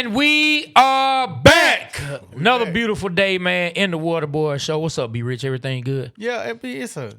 And we are back. Another beautiful day, man, in the Waterboyz Show. What's up, B Rich? Everything good? Yeah, it's a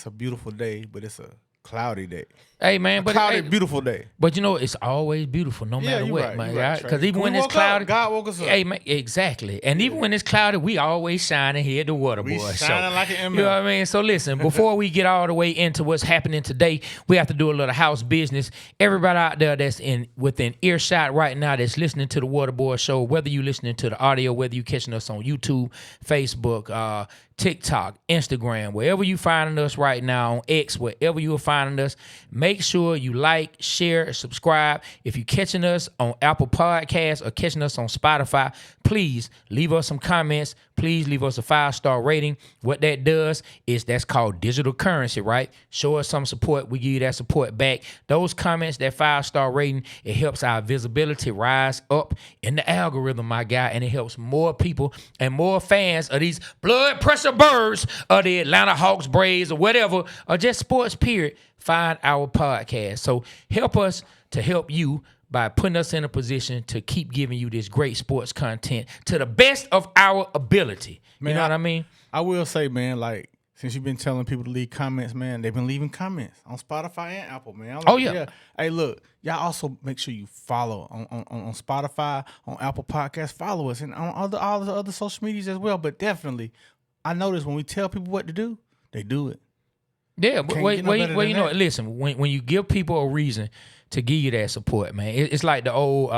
beautiful day, but it's a cloudy day. Hey, man, but cloudy, beautiful day. But you know, it's always beautiful, no matter what, right, man. Because even when it's cloudy, God woke us up. Hey, man, exactly. And even when it's cloudy, we always shining here at the Waterboyz Show. Shining like an ML. You know what I mean? So listen, before we get all the way into what's happening today, we have to do a little house business. Everybody out there that's within earshot right now that's listening to the Waterboyz Show, whether you listening to the audio, whether you catching us on YouTube, Facebook, TikTok, Instagram, wherever you finding us right now, on X, wherever you are finding us, make sure you like, share, subscribe. If you're catching us on Apple Podcasts or catching us on Spotify, please leave us some comments. Please leave us a 5-star rating. What that does is that's called digital currency, right? Show us some support. We give you that support back. Those comments, that 5-star rating, it helps our visibility rise up in the algorithm, my guy, and it helps more people and more fans of these blood pressure birds of the Atlanta Hawks, Braves, or whatever, or just sports, period, find our podcast. So help us to help you by putting us in a position to keep giving you this great sports content to the best of our ability. Man, you know what I mean? I will say, man, like, since you've been telling people to leave comments, man, they've been leaving comments on Spotify and Apple, man. Oh, yeah. Hey, look, y'all also make sure you follow on Spotify, on Apple Podcasts. Follow us and on all the other social medias as well. But definitely, I notice when we tell people what to do, they do it. Yeah, but you know, listen, when you give people a reason to give you that support, man, it's like the old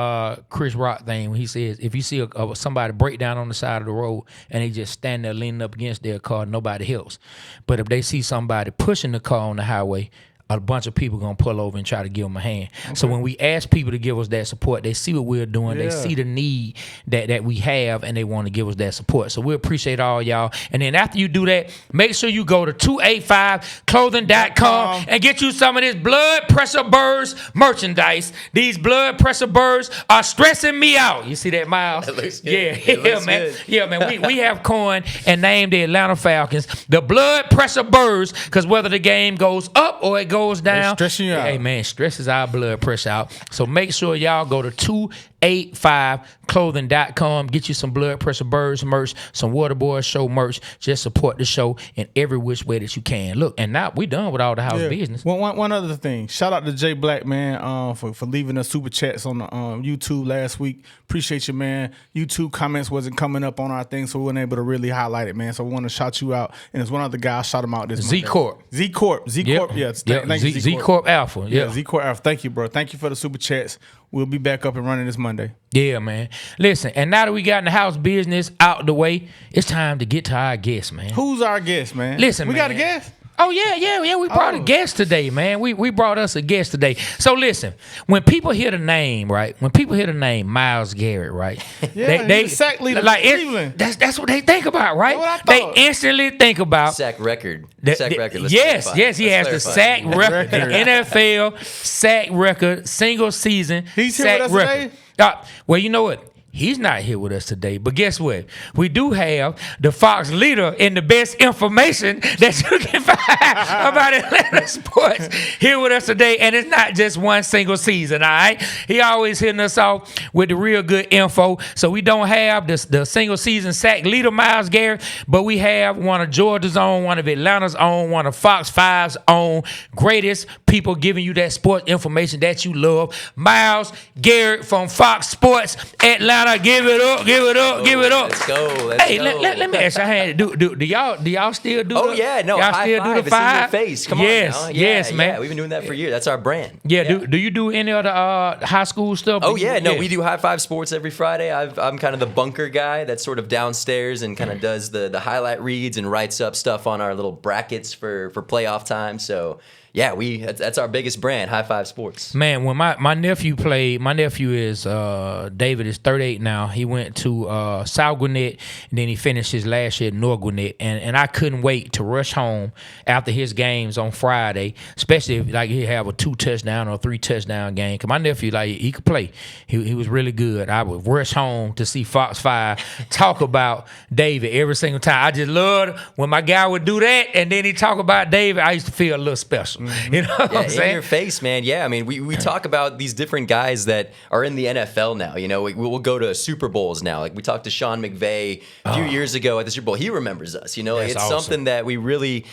Chris Rock thing when he says, if you see somebody break down on the side of the road and they just stand there leaning up against their car, nobody helps. But if they see somebody pushing the car on the highway, a bunch of people going to pull over and try to give them a hand. Okay. So when we ask people to give us that support, they see what we're doing. Yeah. They see the need that we have, and they want to give us that support. So we appreciate all y'all. And then after you do that, make sure you go to 285clothing.com and get you some of this Blood Pressure Birds merchandise. These Blood Pressure Birds are stressing me out. You see that, Miles? That looks good. Yeah, man. Good. Yeah, man. We have coined and named the Atlanta Falcons the Blood Pressure Birds because whether the game goes up or it goes down. Stressing you out. Hey, man, stresses our blood pressure out. So make sure y'all go to 285clothing.com. Get you some Blood Pressure Birds merch, some Waterboyz Show merch. Just support the show in every which way that you can. Look, and now we done with all the house business. One other thing. Shout out to Jay Black, man, for leaving us super chats on the YouTube last week. Appreciate you, man. YouTube comments wasn't coming up on our thing, so we weren't able to really highlight it, man. So we want to shout you out. And there's one other guy, I shot him out this Z Corp. Z Corp. Yep. Yeah. Thank you, Z Corp Alpha. Yeah, Z Corp Alpha. Thank you, bro. Thank you for the super chats. We'll be back up and running this Monday. Yeah, man. Listen, and now that we got in the house business out the way, it's time to get to our guest, man. Who's our guest, man? Listen, we man. got a guest? Oh, yeah. We brought a guest today, man. We brought us a guest today. So listen, when people hear the name, right? When people hear the name Miles Garrett, right? Yeah, they sack leader like Cleveland. That's what they think about, right? That's what I thought. They instantly think about sack record. Yes, he has the sack record, the NFL sack record, single season He's sack here with us record. today? Well, you know what? He's not here with us today, but guess what? We do have the Fox leader in the best information that you can find about Atlanta sports here with us today, and it's not just one single season, all right? He always hitting us off with the real good info, so we don't have the single season sack leader, Miles Garrett, but we have one of Georgia's own, one of Atlanta's own, one of Fox 5's own greatest people giving you that sports information that you love, Miles Garrett from Fox Sports Atlanta. Give it up. Let's go. Let me ask you, do y'all still do y'all still do the it's five? in your face. Come on now. Yes, man. Yeah, we've been doing that for years. That's our brand. Yeah. Do you do any of the high school stuff? We do High Five Sports every Friday. I'm kind of the bunker guy that's sort of downstairs and kind of does the highlight reads and writes up stuff on our little brackets for playoff time. So yeah, that's our biggest brand, High Five Sports. Man, when my nephew played, my nephew is David is 38 now. He went to South Gwinnett, and then he finished his last year at North Gwinnett. And I couldn't wait to rush home after his games on Friday, especially if like he'd have a 2-touchdown or a 3-touchdown game. Because my nephew, like, he could play. He was really good. I would rush home to see Fox 5 talk about David every single time. I just loved when my guy would do that, and then he talk about David. I used to feel a little special. You know what I'm In saying? your face, man. Yeah, I mean, we talk about these different guys that are in the NFL now. You know, we'll go to Super Bowls now. Like we talked to Sean McVay a few years ago at the Super Bowl. He remembers us. You know, That's it's awesome. something that we really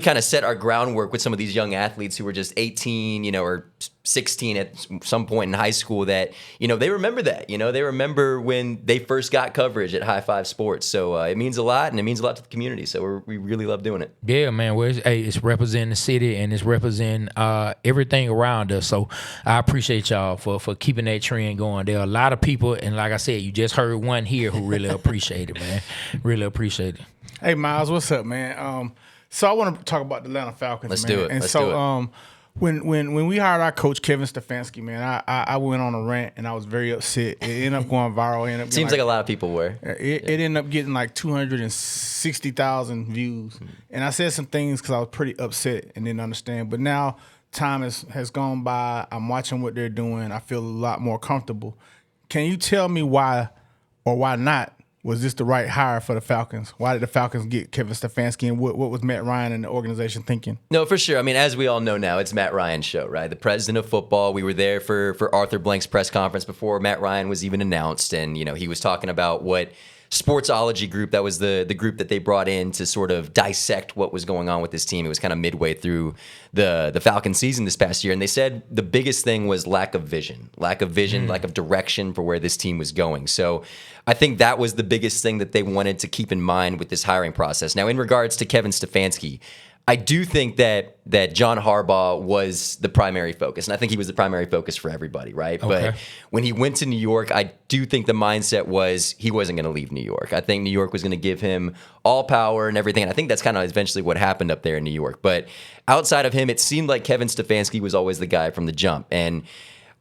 kind of set our groundwork with some of these young athletes who were just 18, you know, or 16 at some point in high school that, you know, they remember that. You know, they remember when they first got coverage at High Five Sports. So it means a lot, and it means a lot to the community. So we really love doing it. Yeah, man. Well, it's representing the city and it's representing everything around us. So I appreciate y'all for keeping that trend going. There are a lot of people, and like I said, you just heard one here who really appreciate it, man. Really appreciate it. Hey, Miles, what's up, man? So I want to talk about the Atlanta Falcons. Let's man. do it. And Let's so, do it. When we hired our coach Kevin Stefanski, man, I went on a rant and I was very upset. It ended up going viral. Seems like a lot of people were. It ended up getting like 260,000 views, and I said some things because I was pretty upset and didn't understand. But now time has gone by. I'm watching what they're doing. I feel a lot more comfortable. Can you tell me why or why not? Was this the right hire for the Falcons? Why did the Falcons get Kevin Stefanski, and what was Matt Ryan and the organization thinking? No, for sure. I mean, as we all know now, it's Matt Ryan's show, right? The president of football. We were there for Arthur Blank's press conference before Matt Ryan was even announced. And, you know, he was talking about what Sportsology group, that was the group that they brought in to sort of dissect what was going on with this team. It was kind of midway through the Falcon season this past year. And they said the biggest thing was lack of vision, lack of direction for where this team was going. So I think that was the biggest thing that they wanted to keep in mind with this hiring process. Now, in regards to Kevin Stefanski, I do think that John Harbaugh was the primary focus, and I think he was the primary focus for everybody, right? Okay. But when he went to New York, I do think the mindset was he wasn't going to leave New York. I think New York was going to give him all power and everything, and I think that's kind of eventually what happened up there in New York. But outside of him, it seemed like Kevin Stefanski was always the guy from the jump, and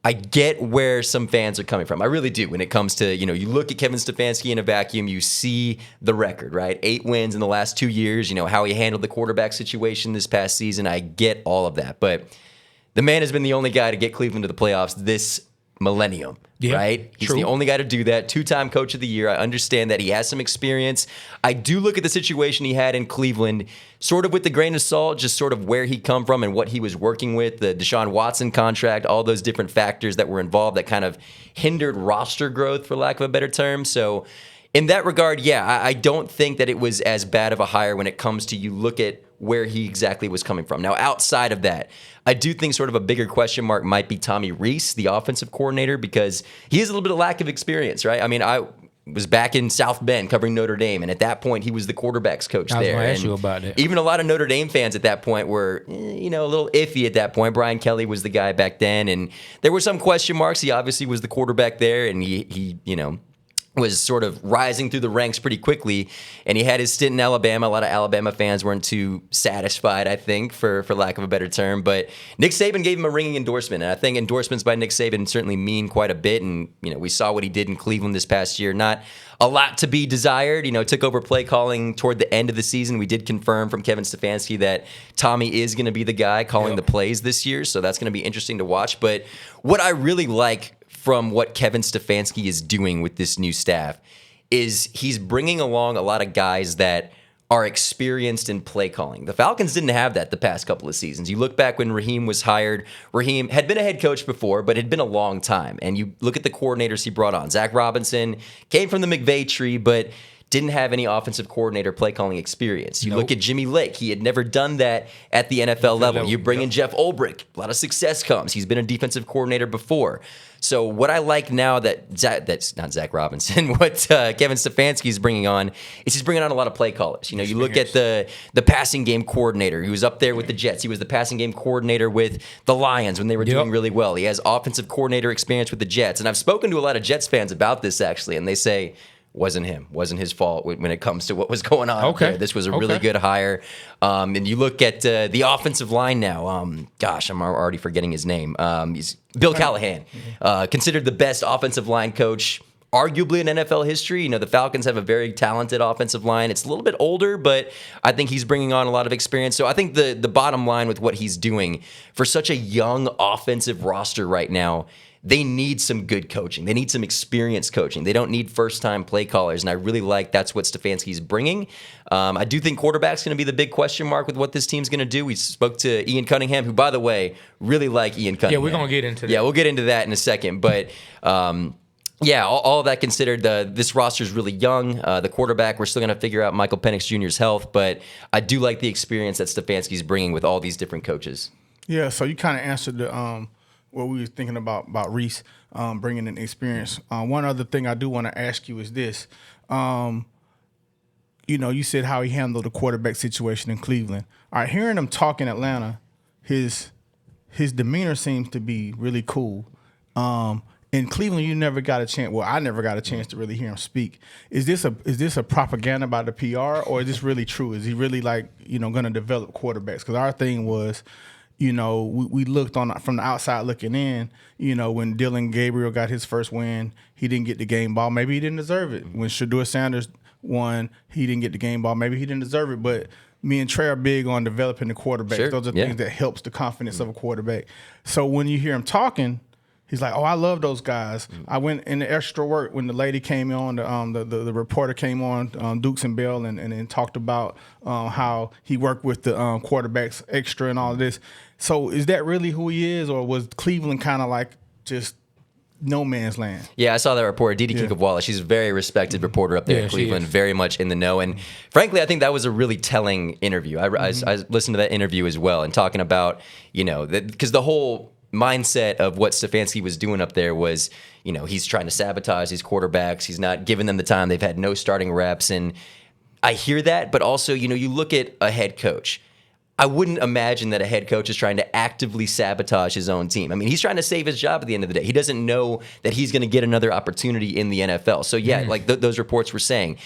I get where some fans are coming from. I really do. When it comes to, you know, you look at Kevin Stefanski in a vacuum, you see the record, right? 8 wins in the last 2 years, you know, how he handled the quarterback situation this past season. I get all of that. But the man has been the only guy to get Cleveland to the playoffs this millennium, right? He's true. the only guy to do that. 2-time coach of the year. I understand that he has some experience. I do look at the situation he had in Cleveland sort of with the grain of salt, just sort of where he come from and what he was working with, the Deshaun Watson contract, all those different factors that were involved that kind of hindered roster growth, for lack of a better term. So in that regard, yeah, I don't think that it was as bad of a hire when it comes to you look at where he exactly was coming from. Now, outside of that, I do think sort of a bigger question mark might be Tommy Rees, the offensive coordinator, because he has a little bit of lack of experience, right? I mean, I was back in South Bend covering Notre Dame, and at that point, he was the quarterback's coach there. I was going to ask And you about that. even a lot of Notre Dame fans at that point were, you know, a little iffy at that point. Brian Kelly was the guy back then, and there were some question marks. He obviously was the quarterback there, and he you know, was sort of rising through the ranks pretty quickly, and he had his stint in Alabama. A lot of Alabama fans weren't too satisfied, I think, for lack of a better term. But Nick Saban gave him a ringing endorsement, and I think endorsements by Nick Saban certainly mean quite a bit. And, you know, we saw what he did in Cleveland this past year. Not a lot to be desired. You know, took over play calling toward the end of the season. We did confirm from Kevin Stefanski that Tommy is going to be the guy calling the plays this year, so that's going to be interesting to watch. But what I really like from what Kevin Stefanski is doing with this new staff is he's bringing along a lot of guys that are experienced in play calling. The Falcons didn't have that the past couple of seasons. You look back when Raheem was hired. Raheem had been a head coach before, but it had been a long time. And you look at the coordinators he brought on. Zach Robinson came from the McVay tree, but didn't have any offensive coordinator play calling experience. You look at Jimmy Lake. He had never done that at the NFL level. You bring in Jeff Ulbrich. A lot of success comes. He's been a defensive coordinator before. So what I like now that's not Zach Robinson, what Kevin Stefanski is bringing on is he's bringing on a lot of play callers. You know, you look at the passing game coordinator. He was up there with the Jets. He was the passing game coordinator with the Lions when they were doing really well. He has offensive coordinator experience with the Jets. And I've spoken to a lot of Jets fans about this, actually, and they say, wasn't his fault when it comes to what was going on. Okay. There. This was a really good hire. And you look at the offensive line now. I'm already forgetting his name. He's Bill Callahan, considered the best offensive line coach arguably in NFL history. You know, the Falcons have a very talented offensive line. It's a little bit older, but I think he's bringing on a lot of experience. So I think the bottom line with what he's doing for such a young offensive roster right now, they need some good coaching. They need some experienced coaching. They don't need first-time play callers, and I really like that's what Stefanski's bringing. I do think quarterback's going to be the big question mark with what this team's going to do. We spoke to Ian Cunningham, who, by the way, really like Ian Cunningham. Yeah, we're going to get into that. Yeah, we'll get into that in a second. But, yeah, all of that considered, this roster's really young. The quarterback, we're still going to figure out Michael Penix Jr.'s health. But I do like the experience that Stefanski's bringing with all these different coaches. Yeah, so you kind of answered what we were thinking about Reese bringing in experience. One other thing I do want to ask you is this. You said how he handled the quarterback situation in Cleveland. All right, hearing him talk in Atlanta, his demeanor seems to be really cool. In Cleveland, you never got a chance. Well, I never got a chance to really hear him speak. Is this a propaganda by the PR, or is this really true? Is he really going to develop quarterbacks? Because our thing was, we looked from the outside looking in. When Dylan Gabriel got his first win, he didn't get the game ball. Maybe he didn't deserve it. When Shedeur Sanders won, he didn't get the game ball. Maybe he didn't deserve it. But me and Trey are big on developing the quarterback. Sure. Those are things that helps the confidence of a quarterback. So when you hear him talking, he's like, "Oh, I love those guys." I went in the extra work when the lady came on, the reporter came on, Dukes and Bell, and talked about how he worked with the quarterbacks extra and all of this. So is that really who he is, or was Cleveland kind of like just no man's land? Yeah, I saw that report. Didi Kinkawala, she's a very respected reporter up there in Cleveland, very much in the know. And frankly, I think that was a really telling interview. I listened to that interview as well, and talking about, because the whole mindset of what Stefanski was doing up there was, he's trying to sabotage these quarterbacks. He's not giving them the time. They've had no starting reps. And I hear that, but also, you look at a head coach. I wouldn't imagine that a head coach is trying to actively sabotage his own team. I mean, he's trying to save his job at the end of the day. He doesn't know that he's going to get another opportunity in the NFL. So, yeah, like those reports were saying,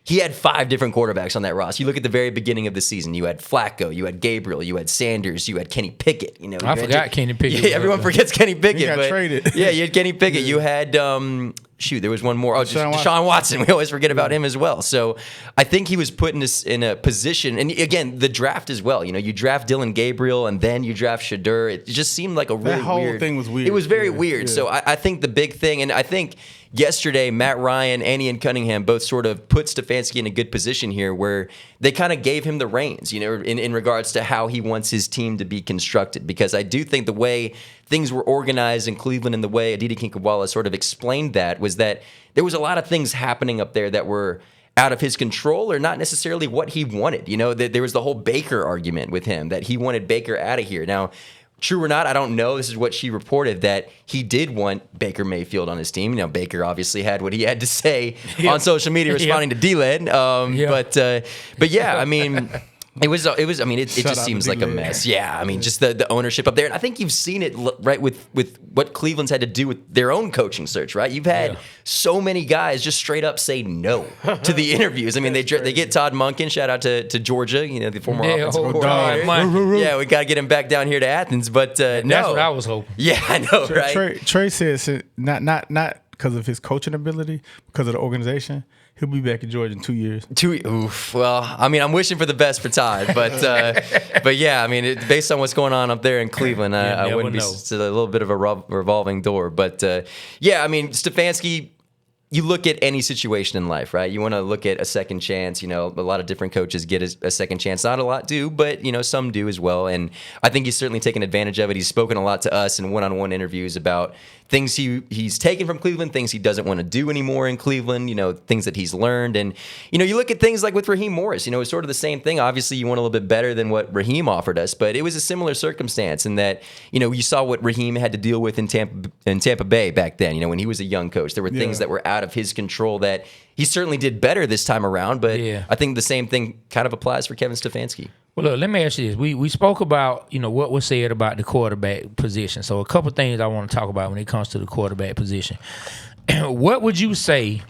he had 5 different quarterbacks on that roster. You look at the very beginning of the season. You had Flacco, you had Gabriel, you had Sanders, you had Kenny Pickett. I forgot Kenny Pickett. Yeah, everyone forgets Kenny Pickett. He got traded. Yeah, you had Kenny Pickett. You had there was one more. Oh, Deshaun Watson. We always forget about him as well. So I think he was putting us in a position, and again, the draft as well. You draft Dylan Gabriel, and then you draft Shedeur. It just seemed like a really that whole thing was weird. It was very weird. Yeah. So I think the big thing, and I think yesterday, Matt Ryan and Ian Cunningham both sort of put Stefanski in a good position here where they kind of gave him the reins, in regards to how he wants his team to be constructed. Because I do think the way things were organized in Cleveland and the way Aditi Kinkawala sort of explained that was that there was a lot of things happening up there that were out of his control or not necessarily what he wanted. There was the whole Baker argument with him, that he wanted Baker out of here. Now, true or not, I don't know. This is what she reported, that he did want Baker Mayfield on his team. Baker obviously had what he had to say on social media responding to D-Led. But yeah, I mean, it just seems like a mess. Yeah, I mean, just the ownership up there. And I think you've seen it right with what Cleveland's had to do with their own coaching search, right? You've had so many guys just straight up say no to the interviews. I mean, they get Todd Monken, shout out to Georgia, the former offensive coordinator. Yeah, we got to get him back down here to Athens, but no. That's what I was hoping. Yeah, I know, right? Trey says not because of his coaching ability, because of the organization. He'll be back in Georgia in 2 years. Well, I mean, I'm wishing for the best for Todd, but yeah, I mean, based on what's going on up there in Cleveland, I wouldn't be. It's a little bit of a revolving door, but yeah, I mean, Stefanski. You look at any situation in life, right? You want to look at a second chance. A lot of different coaches get a second chance. Not a lot do, but some do as well. And I think he's certainly taken advantage of it. He's spoken a lot to us in one-on-one interviews about things he's taken from Cleveland, things he doesn't want to do anymore in Cleveland, things that he's learned. And, you look at things like with Raheem Morris, it's sort of the same thing. Obviously, you want a little bit better than what Raheem offered us, but it was a similar circumstance in that, you saw what Raheem had to deal with in Tampa Bay back then, when he was a young coach. There were things that were out of his control that he certainly did better this time around, but I think the same thing kind of applies for Kevin Stefanski. Well, look, let me ask you this. We spoke about, what was said about the quarterback position. So a couple things I want to talk about when it comes to the quarterback position. What would you say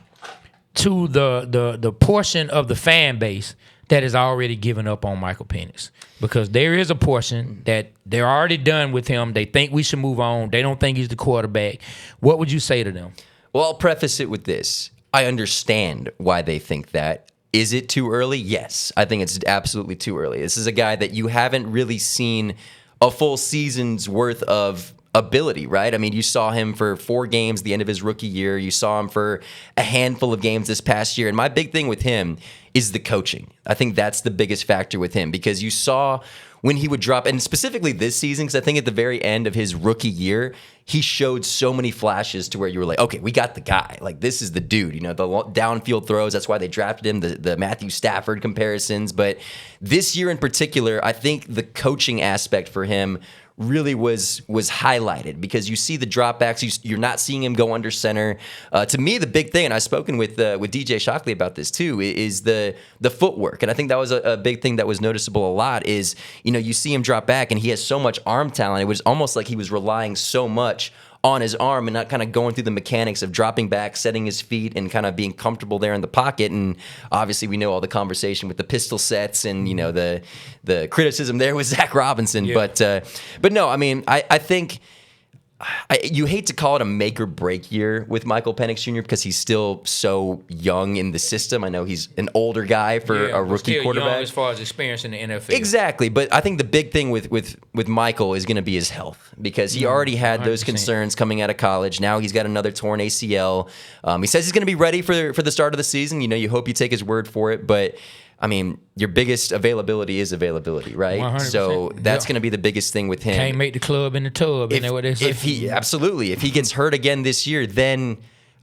to the portion of the fan base that has already given up on Michael Penix? Because there is a portion that they're already done with him. They think we should move on. They don't think he's the quarterback. What would you say to them? Well, I'll preface it with this. I understand why they think that. Is it too early? Yes. I think it's absolutely too early. This is a guy that you haven't really seen a full season's worth of ability, right? I mean, you saw him for 4 games the end of his rookie year. You saw him for a handful of games this past year. And my big thing with him is the coaching. I think that's the biggest factor with him, because you saw when he would drop, and specifically this season, because I think at the very end of his rookie year, he showed so many flashes to where you were like, okay, we got the guy. Like, this is the dude. You know, the downfield throws, that's why they drafted him, the Matthew Stafford comparisons. But this year in particular, I think the coaching aspect for him really was highlighted, because you see the dropbacks. You're not seeing him go under center. To me, the big thing, and I've spoken with DJ Shockley about this too, is the footwork. And I think that was a big thing that was noticeable a lot is, you know, you see him drop back and he has so much arm talent. It was almost like he was relying so much on his arm and not kind of going through the mechanics of dropping back, setting his feet, and kind of being comfortable there in the pocket. And obviously we know all the conversation with the pistol sets and, you know, the criticism there with Zach Robinson. Yeah. But no, I mean, I think you hate to call it a make or break year with Michael Penix Jr. because he's still so young in the system. I know he's an older guy for a rookie still quarterback young as far as experience in the NFL. Exactly, but I think the big thing with Michael is going to be his health, because he already had 100%. Those concerns coming out of college. Now he's got another torn ACL. He says he's going to be ready for the start of the season. You know, you hope you take his word for it, but I mean, your biggest availability is availability, right? 100%. So that's going to be the biggest thing with him. Can't make the club in the tub, isn't that what they say? If he gets hurt again this year, then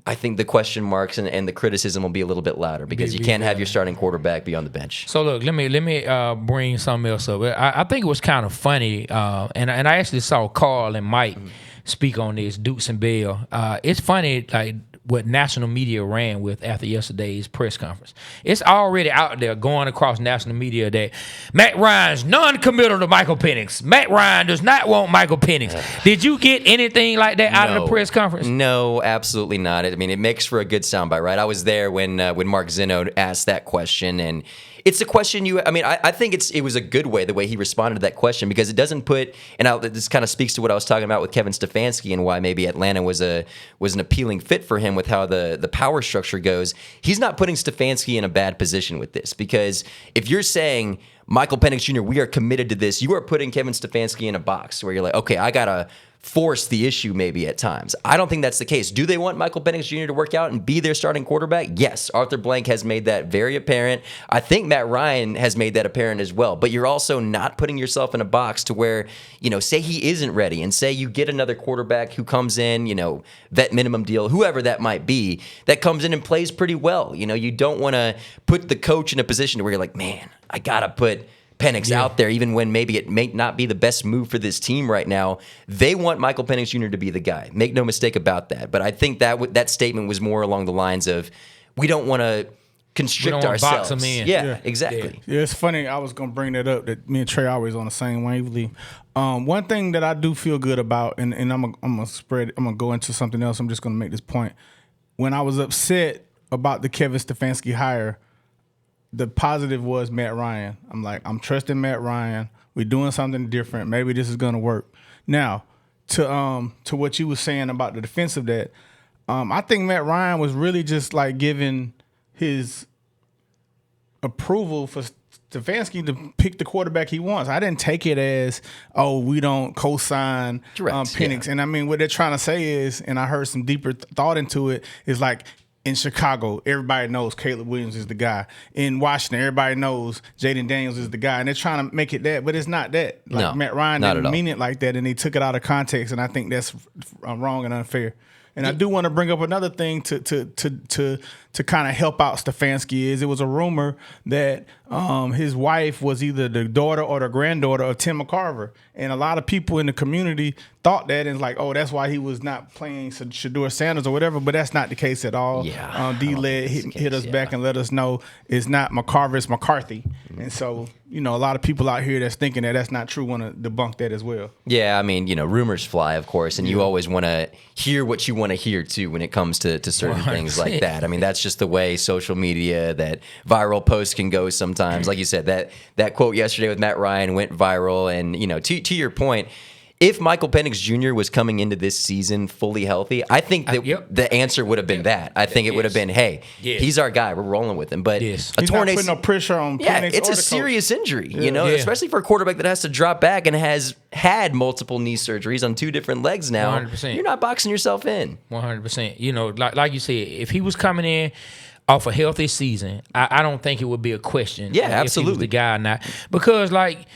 I think the question marks and the criticism will be a little bit louder, because you can't have your starting quarterback be on the bench. So look, let me bring something else up. I think it was kind of funny, and I actually saw Carl and Mike speak on this, Dukes and Bell. It's funny, like, what national media ran with after yesterday's press conference. It's already out there going across national media that Matt Ryan's non-committal to Michael Penix. Matt Ryan does not want Michael Penix. Did you get anything like that out of the press conference? No, absolutely not. I mean, it makes for a good soundbite, right? I was there when Mark Zinno asked that question, and it's a question I think it was a good way, the way he responded to that question, because it doesn't put, this kind of speaks to what I was talking about with Kevin Stefanski and why maybe Atlanta was an appealing fit for him with how the power structure goes. He's not putting Stefanski in a bad position with this, because if you're saying, Michael Penix Jr., we are committed to this, you are putting Kevin Stefanski in a box where you're like, okay, I got to force the issue maybe at times. I don't think that's the case. Do they want Michael Penix Jr. to work out and be their starting quarterback? Yes. Arthur Blank has made that very apparent. I think Matt Ryan has made that apparent as well. But you're also not putting yourself in a box to where, you know, say he isn't ready, and say you get another quarterback who comes in, you know, vet minimum deal, whoever that might be, that comes in and plays pretty well. You know, you don't want to put the coach in a position where you're like, man, I got to put Penix out there, even when maybe it may not be the best move for this team right now. They want Michael Penix Jr. to be the guy. Make no mistake about that. But I think that statement was more along the lines of, we don't want to constrict ourselves. Box him in. Yeah, exactly. Yeah, it's funny. I was gonna bring that up, that me and Trey always on the same wavelength. One thing that I do feel good about, and I'm gonna go into something else. I'm just gonna make this point. When I was upset about the Kevin Stefanski hire, the positive was Matt Ryan. I'm like, I'm trusting Matt Ryan. We're doing something different. Maybe this is gonna work. Now, to what you were saying about the defense of that, I think Matt Ryan was really just like giving his approval for Stefanski to pick the quarterback he wants. I didn't take it as, oh, we don't co-sign Penix. Yeah. And I mean, what they're trying to say is, and I heard some deeper thought into it, is like, in Chicago, everybody knows Caleb Williams is the guy. In Washington, everybody knows Jaden Daniels is the guy. And they're trying to make it that, but it's not that. Like, no, Matt Ryan didn't mean it like that, and they took it out of context, and I think that's wrong and unfair. And I do want to bring up another thing to kind of help out Stefanski. Is it was a rumor that his wife was either the daughter or the granddaughter of Tim McCarver, and a lot of people in the community thought that, and it's like, oh, that's why he was not playing Shedeur Sanders or whatever. But that's not the case at all. Yeah, D-Led hit us back and let us know it's not McCarver, it's McCarthy. Mm-hmm. And so, you know, a lot of people out here that's thinking that that's not true want to debunk that as well. Yeah, I mean, you know, rumors fly, of course, and you always want to hear what you want to hear too when it comes to certain things like that. I mean, that's just the way social media, that viral posts can go sometimes. Like you said, that quote yesterday with Matt Ryan went viral, and you know, to your point, if Michael Penix Jr. was coming into this season fully healthy, I think that the answer would have been that. I think it would have been, hey, he's our guy. We're rolling with him. But a he's torn not putting no pressure on Penix. Yeah, it's or a the serious coach. injury, especially for a quarterback that has to drop back and has had multiple knee surgeries on 2 different legs now. 100%. You're not boxing yourself in. 100%. Like you said, if he was coming in off a healthy season, I don't think it would be a question. Yeah, if absolutely. he was the guy or not. Because like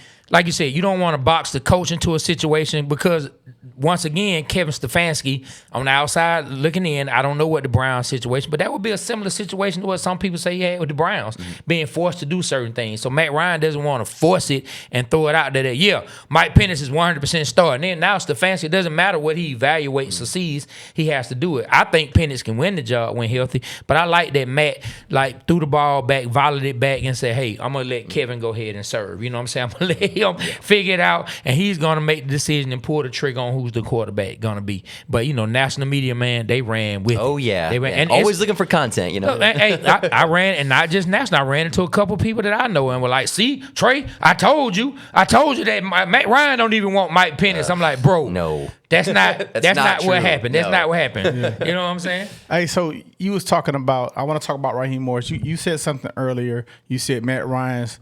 you said, you don't want to box the coach into a situation because once again, Kevin Stefanski on the outside looking in, I don't know what the Browns situation, but that would be a similar situation to what some people say he had with the Browns, being forced to do certain things. So Matt Ryan doesn't want to force it and throw it out there that, Mike Penix is 100% starting. Then now Stefanski, it doesn't matter what he evaluates or sees, he has to do it. I think Penix can win the job when healthy, but I like that Matt threw the ball back, volleyed it back, and said, hey, I'm going to let Kevin go ahead and serve. You know what I'm saying? I'm going to let him figure it out, and he's going to make the decision and pull the trigger on who's the quarterback going to be. But, national media, man, they ran with it. Oh, yeah. They ran, and always looking for content, Look, hey, I ran, and not just national, I ran into a couple people that I know and were like, see, Trey, I told you that Matt Ryan don't even want Mike Penix. I'm like, bro, no. That's not what happened. That's No. not what happened. You know what I'm saying? Hey, so you was talking about, I want to talk about Raheem Morris. You said something earlier. You said Matt Ryan's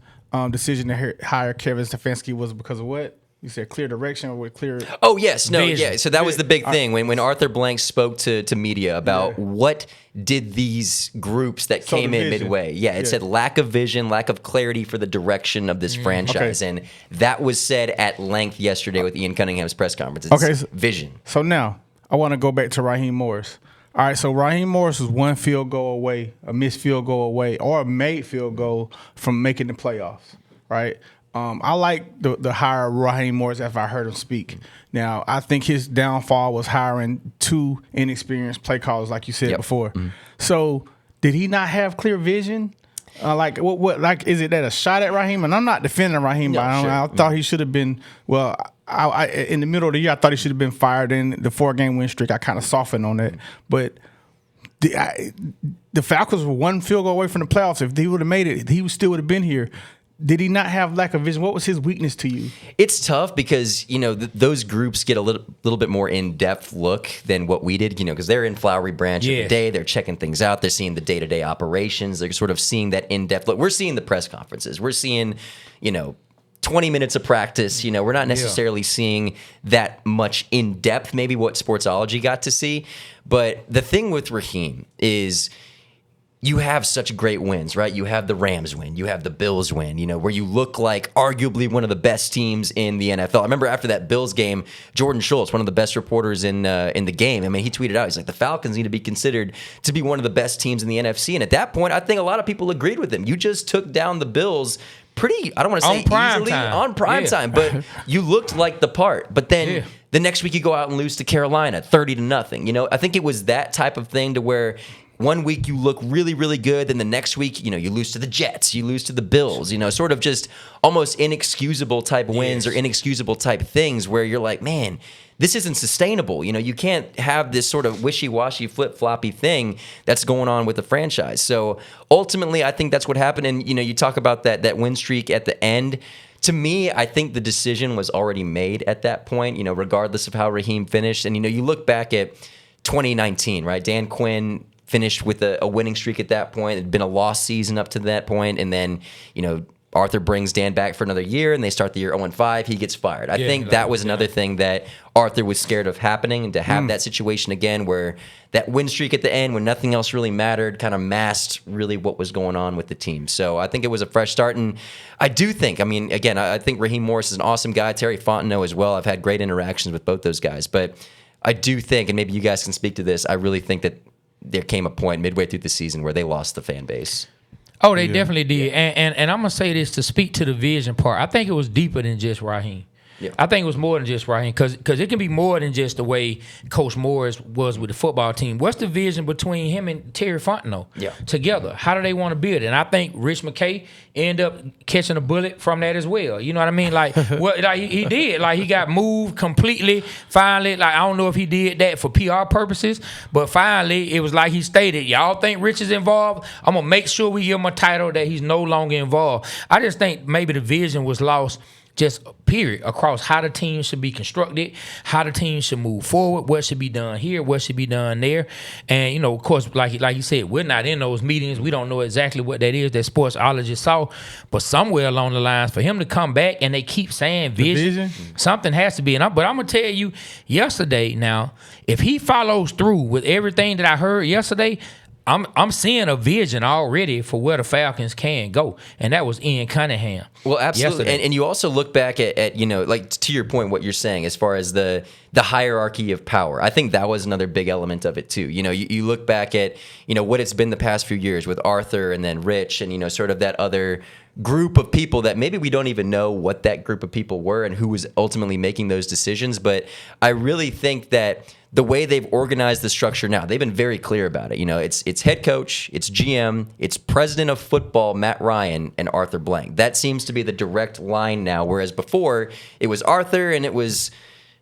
decision to hire Kevin Stefanski was because of what? You said clear direction or with clear... Oh, yes. No, vision. yeah. So that was the big thing. When Arthur Blank spoke to media about what did these groups that came in vision. midway. Yeah, it said lack of vision, lack of clarity for the direction of this franchise. Okay. And that was said at length yesterday with Ian Cunningham's press conference. It's vision. So now, I want to go back to Raheem Morris. All right, so Raheem Morris was 1 field goal away, a missed field goal away, or a made field goal from making the playoffs, right? I like the hire of Raheem Morris after I heard him speak. Now, I think his downfall was hiring 2 inexperienced play callers, like you said before. So, did he not have clear vision? What is it that a shot at Raheem? And I'm not defending Raheem, but I thought he should have been. Well, I in the middle of the year, I thought he should have been fired. In the 4-game win streak, I kind of softened on that. But the Falcons were 1 field goal away from the playoffs. If he would have made it, he still would have been here. Did he not have lack of vision? What was his weakness to you? It's tough because, those groups get a little bit more in-depth look than what we did, because they're in Flowery Branch every day. They're checking things out. They're seeing the day-to-day operations. They're sort of seeing that in-depth look. We're seeing the press conferences. We're seeing, 20 minutes of practice. We're not necessarily seeing that much in-depth, maybe what Sportsology got to see. But the thing with Raheem is you have such great wins, right? You have the Rams win. You have the Bills win, where you look like arguably one of the best teams in the NFL. I remember after that Bills game, Jordan Schultz, one of the best reporters in the game, he tweeted out, he's like, the Falcons need to be considered to be one of the best teams in the NFC. And at that point, I think a lot of people agreed with him. You just took down the Bills pretty, I don't want to say easily, on prime time, but you looked like the part. But then the next week you go out and lose to Carolina, 30-0. I think it was that type of thing to where one week you look really, really good, then the next week, you lose to the Jets, you lose to the Bills, sort of just almost inexcusable type wins or inexcusable type things where you're like, man, this isn't sustainable. You can't have this sort of wishy-washy, flip-floppy thing that's going on with the franchise. So ultimately, I think that's what happened. And, you talk about that win streak at the end. To me, I think the decision was already made at that point, regardless of how Raheem finished. And, you look back at 2019, right? Dan Quinn finished with a winning streak at that point. It had been a lost season up to that point. And then, Arthur brings Dan back for another year, and they start the year 0-5. He gets fired. I think that was another thing that Arthur was scared of happening, and to have that situation again where that win streak at the end, when nothing else really mattered, kind of masked really what was going on with the team. So I think it was a fresh start, and I do think, again, I think Raheem Morris is an awesome guy. Terry Fontenot as well. I've had great interactions with both those guys. But I do think, and maybe you guys can speak to this, I really think that there came a point midway through the season where they lost the fan base. Oh, they definitely did. And I'm going to say this to speak to the vision part. I think it was deeper than just Raheem. Yeah. I think it was more than just Raheem because it can be more than just the way Coach Morris was with the football team. What's the vision between him and Terry Fontenot together? How do they want to build it? And I think Rich McKay ended up catching a bullet from that as well. You know what I mean? Like he did. Like he got moved completely. Finally, like I don't know if he did that for PR purposes, but finally it was like he stated, y'all think Rich is involved? I'm gonna make sure we give him a title that he's no longer involved. I just think maybe the vision was lost just period, across how the team should be constructed, how the team should move forward, what should be done here, what should be done there. And, of course, like you said, we're not in those meetings. We don't know exactly what that is that sportsologist saw. But somewhere along the lines, for him to come back and they keep saying vision. Something has to be. But I'm going to tell you, yesterday now, if he follows through with everything that I heard yesterday, I'm seeing a vision already for where the Falcons can go, and that was Ian Cunningham. Well, absolutely, and you also look back at like to your point, what you're saying as far as the hierarchy of power. I think that was another big element of it too. You look back at what it's been the past few years with Arthur and then Rich and sort of that other group of people that maybe we don't even know what that group of people were and who was ultimately making those decisions. But I really think that the way they've organized the structure now, they've been very clear about it. It's head coach, it's GM, it's president of football, Matt Ryan, and Arthur Blank. That seems to be the direct line now, whereas before it was Arthur and it was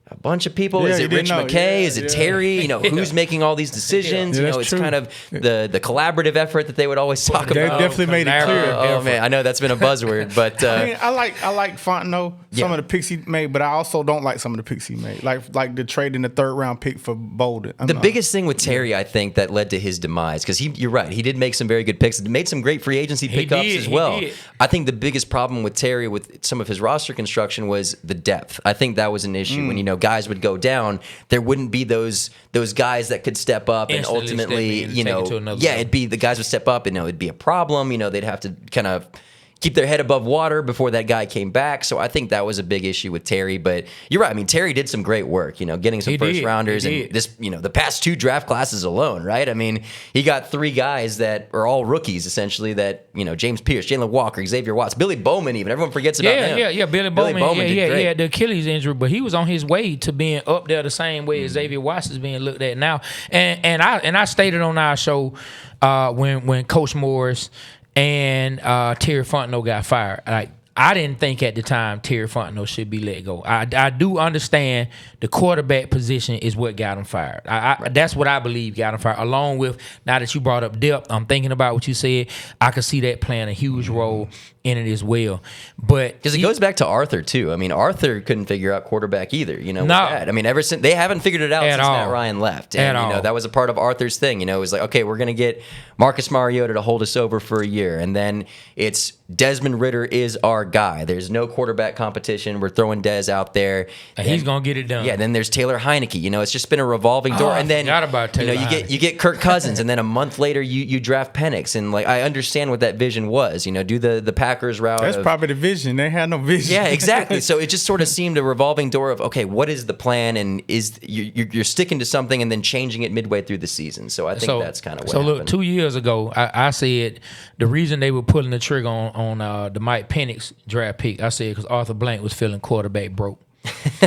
a bunch of people. Is it Rich McKay? Is it Terry? Who's making all these decisions? It's true. Kind of the collaborative effort that they would always talk about. They definitely made it clear. Oh man, I know that's been a buzzword, but I like Fontenot, some of the picks he made, but I also don't like some of the picks he made, like the trade in the 3rd round pick for Bolden. The biggest thing with Terry, I think, that led to his demise, because you're right, he did make some very good picks, made some great free agency pickups as well. I think the biggest problem with Terry with some of his roster construction was the depth. I think that was an issue when guys would go down, there wouldn't be those guys that could step up and ultimately, it'd be the guys would step up and it'd be a problem. They'd have to kind of keep their head above water before that guy came back. So I think that was a big issue with Terry. But you're right. I mean, Terry did some great work, getting some first rounders and this, the past 2 draft classes alone, right? I mean, he got 3 guys that are all rookies essentially that, James Pierce, Jalen Walker, Xavier Watts, Billy Bowman even. Everyone forgets about him. Yeah, Billy Bowman he had the Achilles injury, but he was on his way to being up there the same way as Xavier Watts is being looked at now. And I stated on our show when Coach Morris and Terry Fontenot got fired. I didn't think at the time Terry Fontenot should be let go. I do understand the quarterback position is what got him fired. That's what I believe got him fired. Along with, now that you brought up depth, I'm thinking about what you said. I could see that playing a huge role in it as well. But because it goes back to Arthur too. I mean, Arthur couldn't figure out quarterback either. With that. I mean, ever since they haven't figured it out since Matt Ryan left, and that was a part of Arthur's thing. It was like, okay, we're gonna get Marcus Mariota to hold us over for a year, and then it's Desmond Ridder is our guy. There's no quarterback competition. We're throwing Dez out there, and he's gonna get it done. Yeah. Then there's Taylor Heineke. It's just been a revolving door. And then about Taylor you get Kirk Cousins, and then a month later you draft Penix, and I understand what that vision was. Do the Packers route. That's probably the vision. They had no vision. Yeah, exactly. So it just sort of seemed a revolving door of, okay, what is the plan, and is you're sticking to something and then changing it midway through the season. So I think that's kind of what happened. Look, 2 years ago, I said the reason they were pulling the trigger on the Mike Penix draft pick, I said because Arthur Blank was feeling quarterback broke.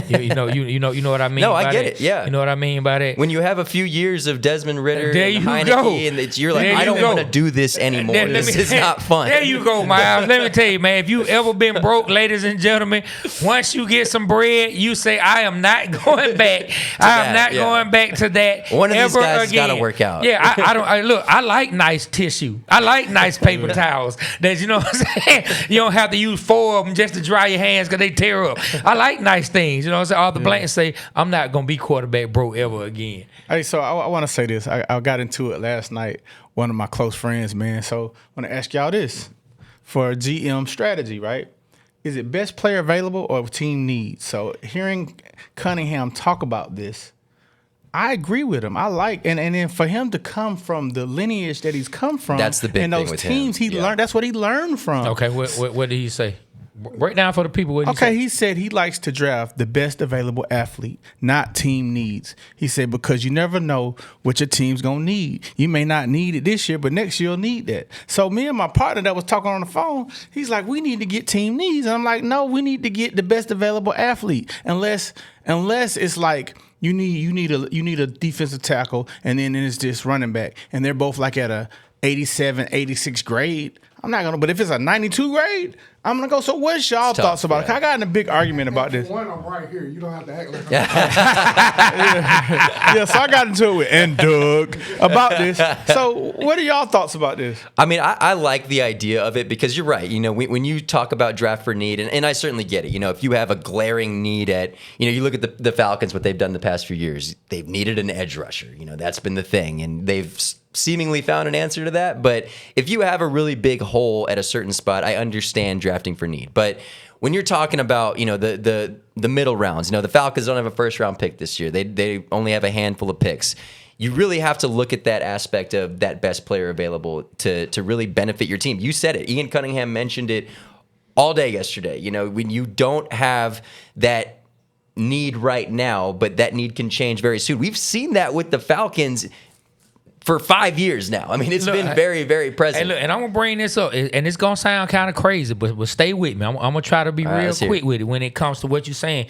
you know what I mean. No, I get it. Yeah, you know what I mean by that. When you have a few years of Desmond Ridder and Heineke, go. And you're like, I don't want to do this anymore. This is not fun. There you go, Miles. Let me tell you, man. If you ever been broke, ladies and gentlemen, once you get some bread, you say, I am not going back. Going back to that. One of ever these guys again. got to work out. Yeah, I like nice tissue. I like nice paper towels. That what I'm saying. You don't have to use 4 of them just to dry your hands because they tear up. I like nice things. What I'm saying? Arthur Blank say, I'm not going to be quarterback broke ever again. Hey, so I want to say this. I got into it last night, one of my close friends, man. So I want to ask y'all this. For GM strategy, right? Is it best player available or team needs? So hearing Cunningham talk about this, I agree with him. I like, and then for him to come from the lineage that he's come from, that's the big and those thing with teams him. He learned. That's what he learned from. Okay, what did he say? Break down for the people what he said. Okay, he said he likes to draft the best available athlete, not team needs. He said because you never know what your team's going to need. You may not need it this year, but next year you'll need that. So me and my partner that was talking on the phone, he's like, we need to get team needs. And I'm like, no, we need to get the best available athlete. Unless it's like you need a defensive tackle and then it's just running back. And they're both like at a 87, 86 grade. I'm not gonna. But if it's a 92 grade, I'm gonna go. So what's y'all thoughts about it? I got in a big argument about this. One, I'm right here. You don't have to act like Yeah, so I got into it with Doug about this. So what are y'all thoughts about this? I mean, I like the idea of it because you're right. You know, when you talk about draft for need, and I certainly get it. You know, if you have a glaring need at, you know, you look at the Falcons, what they've done the past few years, they've needed an edge rusher. You know, that's been the thing, and they've seemingly found an answer to that. But if you have a really big hole at a certain spot, I understand drafting for need. But when you're talking about, you know, the middle rounds, you know, the Falcons don't have a first round pick this year. They only have a handful of picks. You really have to look at that aspect of that best player available to really benefit your team. You said it. Ian Cunningham mentioned it all day yesterday. You know, when you don't have that need right now, but that need can change very soon. We've seen that with the Falcons for 5 years now. I mean, it's been very, very present. Hey, look, and I'm gonna bring this up, and it's gonna sound kind of crazy, but stay with me. I'm gonna try to be real quick with it when it comes to what you're saying.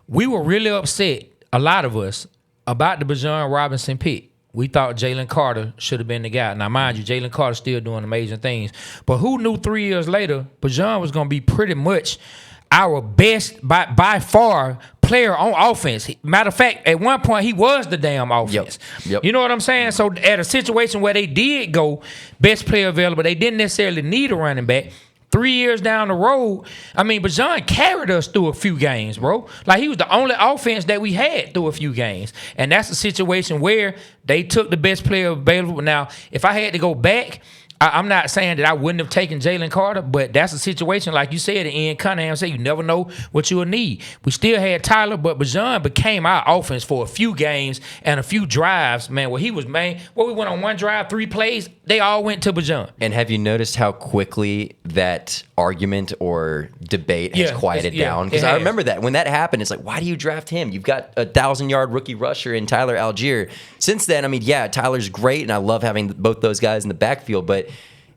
We were really upset, a lot of us, about the Bijan Robinson pick. We thought Jalen Carter should have been the guy. Now, mind you, Jalen Carter's still doing amazing things, but who knew 3 years later Bijan was gonna be pretty much our best by far player on offense. Matter of fact, at one point he was the damn offense. Yep. You know what I'm saying? So at a situation where they did go best player available, they didn't necessarily need a running back. 3 years down the road, I mean, Bijan carried us through a few games, bro. Like, he was the only offense that we had through a few games. And that's a situation where they took the best player available. Now, if I had to go back, I'm not saying that I wouldn't have taken Jalen Carter, but that's a situation, like you said, Ian Cunningham said, you never know what you'll need. We still had Tyler, but Bijan became our offense for a few games and a few drives, man, where he was, man, we went on one drive, 3 plays, they all went to Bijan. And have you noticed how quickly that argument or debate has quieted down? Because I remember that. When that happened, it's like, why do you draft him? You've got a 1,000-yard rookie rusher in Tyler Algier. Since then, I mean, yeah, Tyler's great, and I love having both those guys in the backfield, but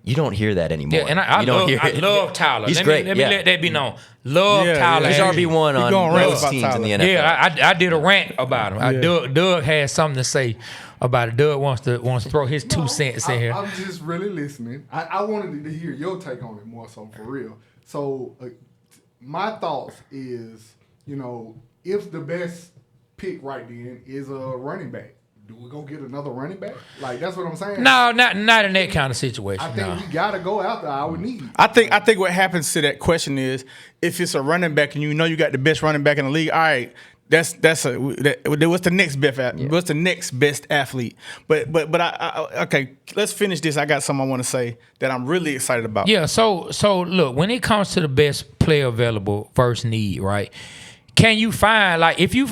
you don't hear that anymore. Yeah, and I love Tyler. He's great. Let me let that be known. Love Tyler. He's RB1 on most teams in the NFL. Yeah, I did a rant about him. Doug had something to say about it. Doug wants to throw his 2 cents in here. I'm just really listening. I wanted to hear your take on it more so, for real. So my thoughts is, you know, if the best pick right then is a running back, do we go get another running back? Like, that's what I'm saying. No, not in that kind of situation. I think we gotta go after our need. I think what happens to that question is, if it's a running back and you know you got the best running back in the league, all right, what's the next best what's the next best athlete? But okay, let's finish this. I got something I want to say that I'm really excited about. Yeah. So look, when it comes to the best player available versus need, right? Can you find, like, if you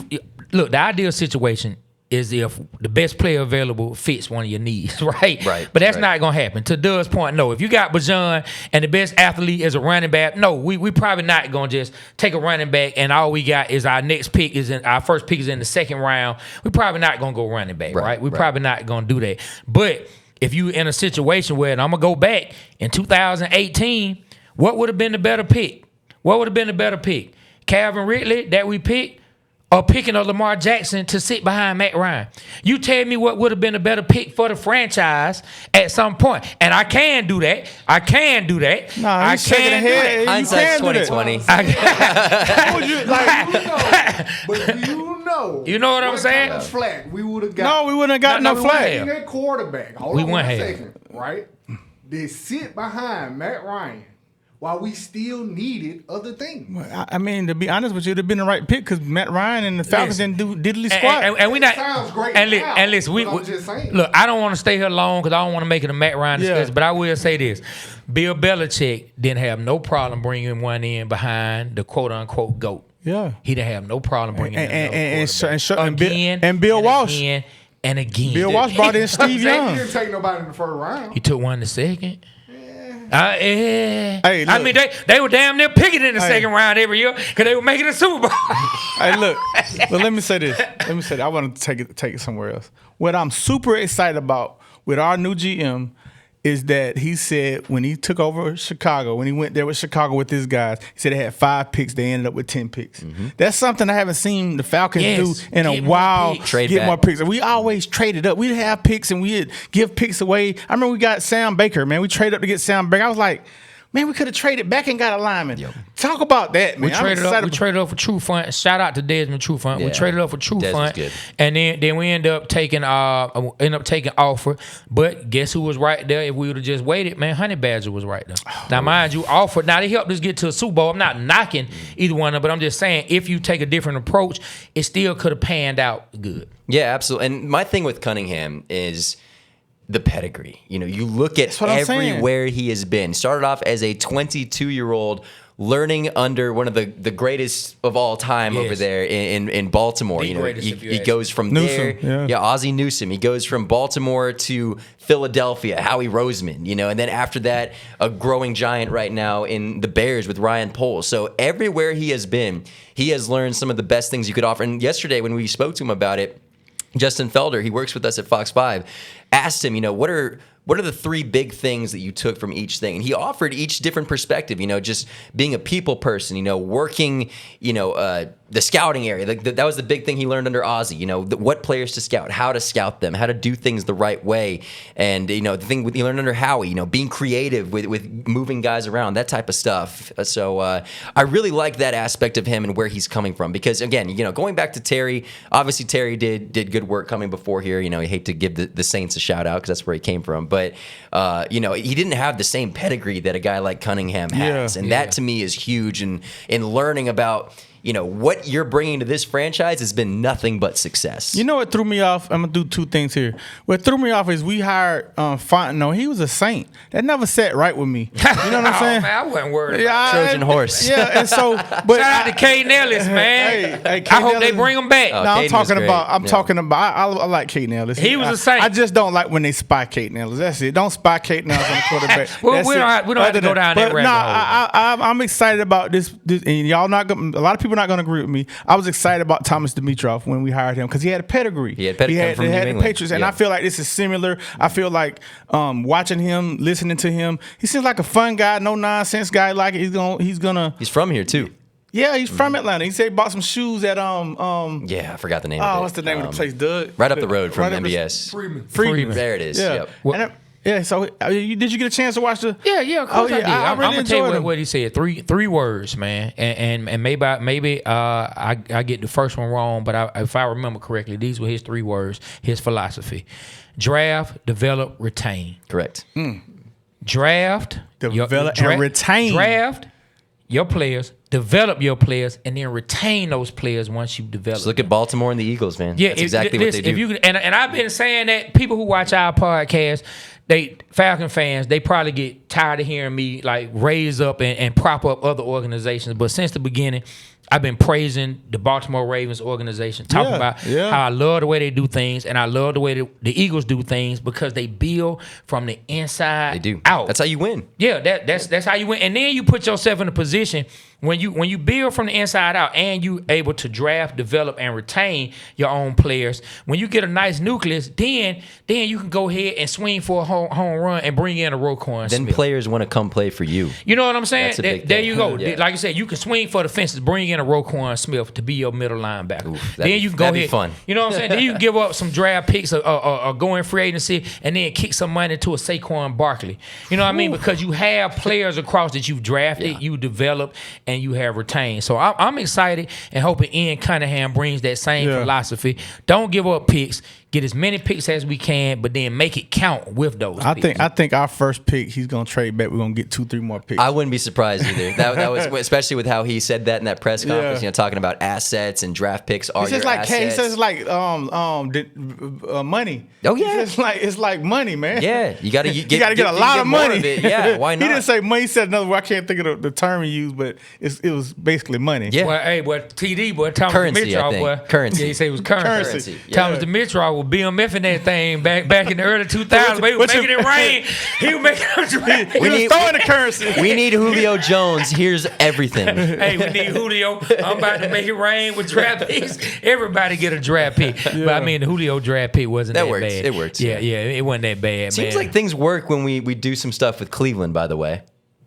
look, the ideal situation is if the best player available fits one of your needs, right? Right. But that's not going to happen. To Doug's point, no. If you got Bijan and the best athlete is a running back, no, we probably not going to just take a running back and all we got is our first pick is in the second round. We probably not going to go running back, right? We probably not going to do that. But if you in a situation where, and I'm going to go back, in 2018, what would have been the better pick? Calvin Ridley that we picked, or picking of Lamar Jackson to sit behind Matt Ryan? You tell me what would have been a better pick for the franchise at some point. And I can do that. Nah, I can do that. Hindsight's 2020. But you know what I'm saying? Kind of flag we would have got. No, we wouldn't have got no flag. That quarterback. Hold we on went one ahead. second, right? They sit behind Matt Ryan while we still needed other things. I mean, to be honest with you, it'd have been the right pick because Matt Ryan and the Falcons didn't do diddly squat. And we not. Sounds great. And listen, I'm just saying. Look, I don't want to stay here long because I don't want to make it a Matt Ryan discussion. But I will say this: Bill Belichick didn't have no problem bringing one in behind the quote unquote GOAT. Yeah, he didn't have no problem bringing and Bill Walsh. And again, Bill Walsh brought in Steve Young. He didn't take nobody in the first round. He took one in the second. Hey, look. I mean, they were damn near picking in the second round every year because they were making a Super Bowl. Hey, look. But let me say this. I want to take it somewhere else. What I'm super excited about with our new GM is that he said when he took over Chicago, when he went there with Chicago with his guys, he said they had 5 picks. They ended up with 10 picks. That's something I haven't seen the Falcons do in a while. Get more picks. We always traded up. We'd have picks and we'd give picks away. I remember we got Sam Baker, man. We traded up to get Sam Baker. I was like, man, we could have traded back and got a lineman. Yep. Talk about that, man. We traded up for True Font. Shout out to Desmond True Font. Yeah. We traded up for True Font, and then we end up taking Alford. But guess who was right there? If we would have just waited, man, Honey Badger was right there. Now, mind you, Alford. Now they helped us get to a Super Bowl. I'm not knocking either one of them, but I'm just saying if you take a different approach, it still could have panned out good. Yeah, absolutely. And my thing with Cunningham is the pedigree. You know, you look at everywhere he has been. Started off as a 22-year-old learning under one of the greatest of all time over there in Baltimore. You know, he goes from Newsom, there, Ozzie Newsome. He goes from Baltimore to Philadelphia, Howie Roseman, you know, and then after that, a growing giant right now in the Bears with Ryan Poles. So everywhere he has been, he has learned some of the best things you could offer. And yesterday when we spoke to him about it, Justin Felder, he works with us at Fox 5, asked him, you know, what are the 3 big things that you took from each thing? And he offered each different perspective, you know, just being a people person, you know, working, you know, the scouting area. That was the big thing he learned under Ozzie, you know, what players to scout, how to scout them, how to do things the right way. And, you know, the thing he learned under Howie, you know, being creative with moving guys around, that type of stuff. So I really like that aspect of him and where he's coming from. Because, again, you know, going back to Terry, obviously Terry did good work coming before here. You know, I hate to give the Saints a shout out because that's where he came from. But, you know, he didn't have the same pedigree that a guy like Cunningham has. And that, to me, is huge. And in learning about, you know, what you're bringing to this franchise has been nothing but success. You know what threw me off? I'm going to do 2 things here. What threw me off is we hired Fontenot. He was a Saint. That never sat right with me. You know what I'm saying? Man, I wasn't worried about Trojan horse. Yeah, and so... But shout out to Kate Nellis, man. Hey, I hope they bring him back. No, I'm talking about... I like Kate Nellis. He was a Saint. I just don't like when they spy Kate Nellis. That's it. Don't spy Kate Nellis on the quarterback. Well, we don't have to go down that rabbit hole. I'm excited about this, and y'all not going. A lot of people not going to agree with me. I was excited about Thomas Dimitroff when we hired him because he had a pedigree. He had pedigree from New England. The Patriots, and I feel like this is similar. I feel like watching him, listening to him. He seems like a fun guy, no nonsense guy. Like he's from here too. Yeah, he's from Atlanta. He said he bought some shoes at I forgot the name of it. What's the name of the place, Doug? Right up the road from MBS. Freeman. There it is. Yeah. Yep. Yeah, so did you get a chance to watch the? Yeah, of course I did. I'm gonna tell you what he said. Three words, man, and maybe I get the first one wrong, but if I remember correctly, these were his 3 words. His philosophy: draft, develop, retain. Correct. Draft, develop, and retain. Draft your players, develop your players, and then retain those players once you develop. Just look at Baltimore and the Eagles, man. Yeah, that's exactly what they do. And I've been saying that people who watch our podcast, Falcon fans, they probably get tired of hearing me like raise up and prop up other organizations. But since the beginning, I've been praising the Baltimore Ravens organization, talking about how I love the way they do things, and I love the way the Eagles do things because they build from the inside out. That's how you win. Yeah, that's how you win. And then you put yourself in a position when you build from the inside out and you able to draft, develop, and retain your own players. When you get a nice nucleus, then you can go ahead and swing for a home run and bring in a Roquan Then Smith. Players want to come play for you. You know what I'm saying? That's a big there thing. you go. Yeah. Like I said, you can swing for the fences, bring in a Roquan Smith to be your middle linebacker. Then you can go ahead. Be fun. You know what I'm saying? Then you can give up some draft picks or go in free agency and then kick some money to a Saquon Barkley. You know what I mean? Because you have players across that you've drafted, you developed, and you have retained. So I'm excited and hoping Ian Cunningham brings that same philosophy. Don't give up picks. Get as many picks as we can, but then make it count with those picks. I think our first pick, he's gonna trade back. We're gonna get 2-3 more picks. I wouldn't be surprised either. That was especially with how he said that in that press conference. You know, talking about assets and draft picks are your assets. He says like money. Oh yeah, it's like money, man. Yeah, you got to get a lot of money. Yeah, why not? He didn't say money. He said another word. I can't think of the term he used, but it was basically money. Yeah. Well, TD, boy, Thomas currency, Dimitroff, boy. Currency. Yeah, he said it was currency. Yeah. Thomas Dimitroff was BMFing that thing back in the early 2000s. He was making it rain. He was making it rain. He was throwing the currency. We need Julio Jones. Here's everything. Hey, we need Julio. I'm about to make it rain with draft picks. Everybody get a draft pick. But I mean, the Julio draft pick wasn't that works. bad. It works. Yeah, it wasn't that bad, Seems man. like things work when we do some stuff with Cleveland, by the way.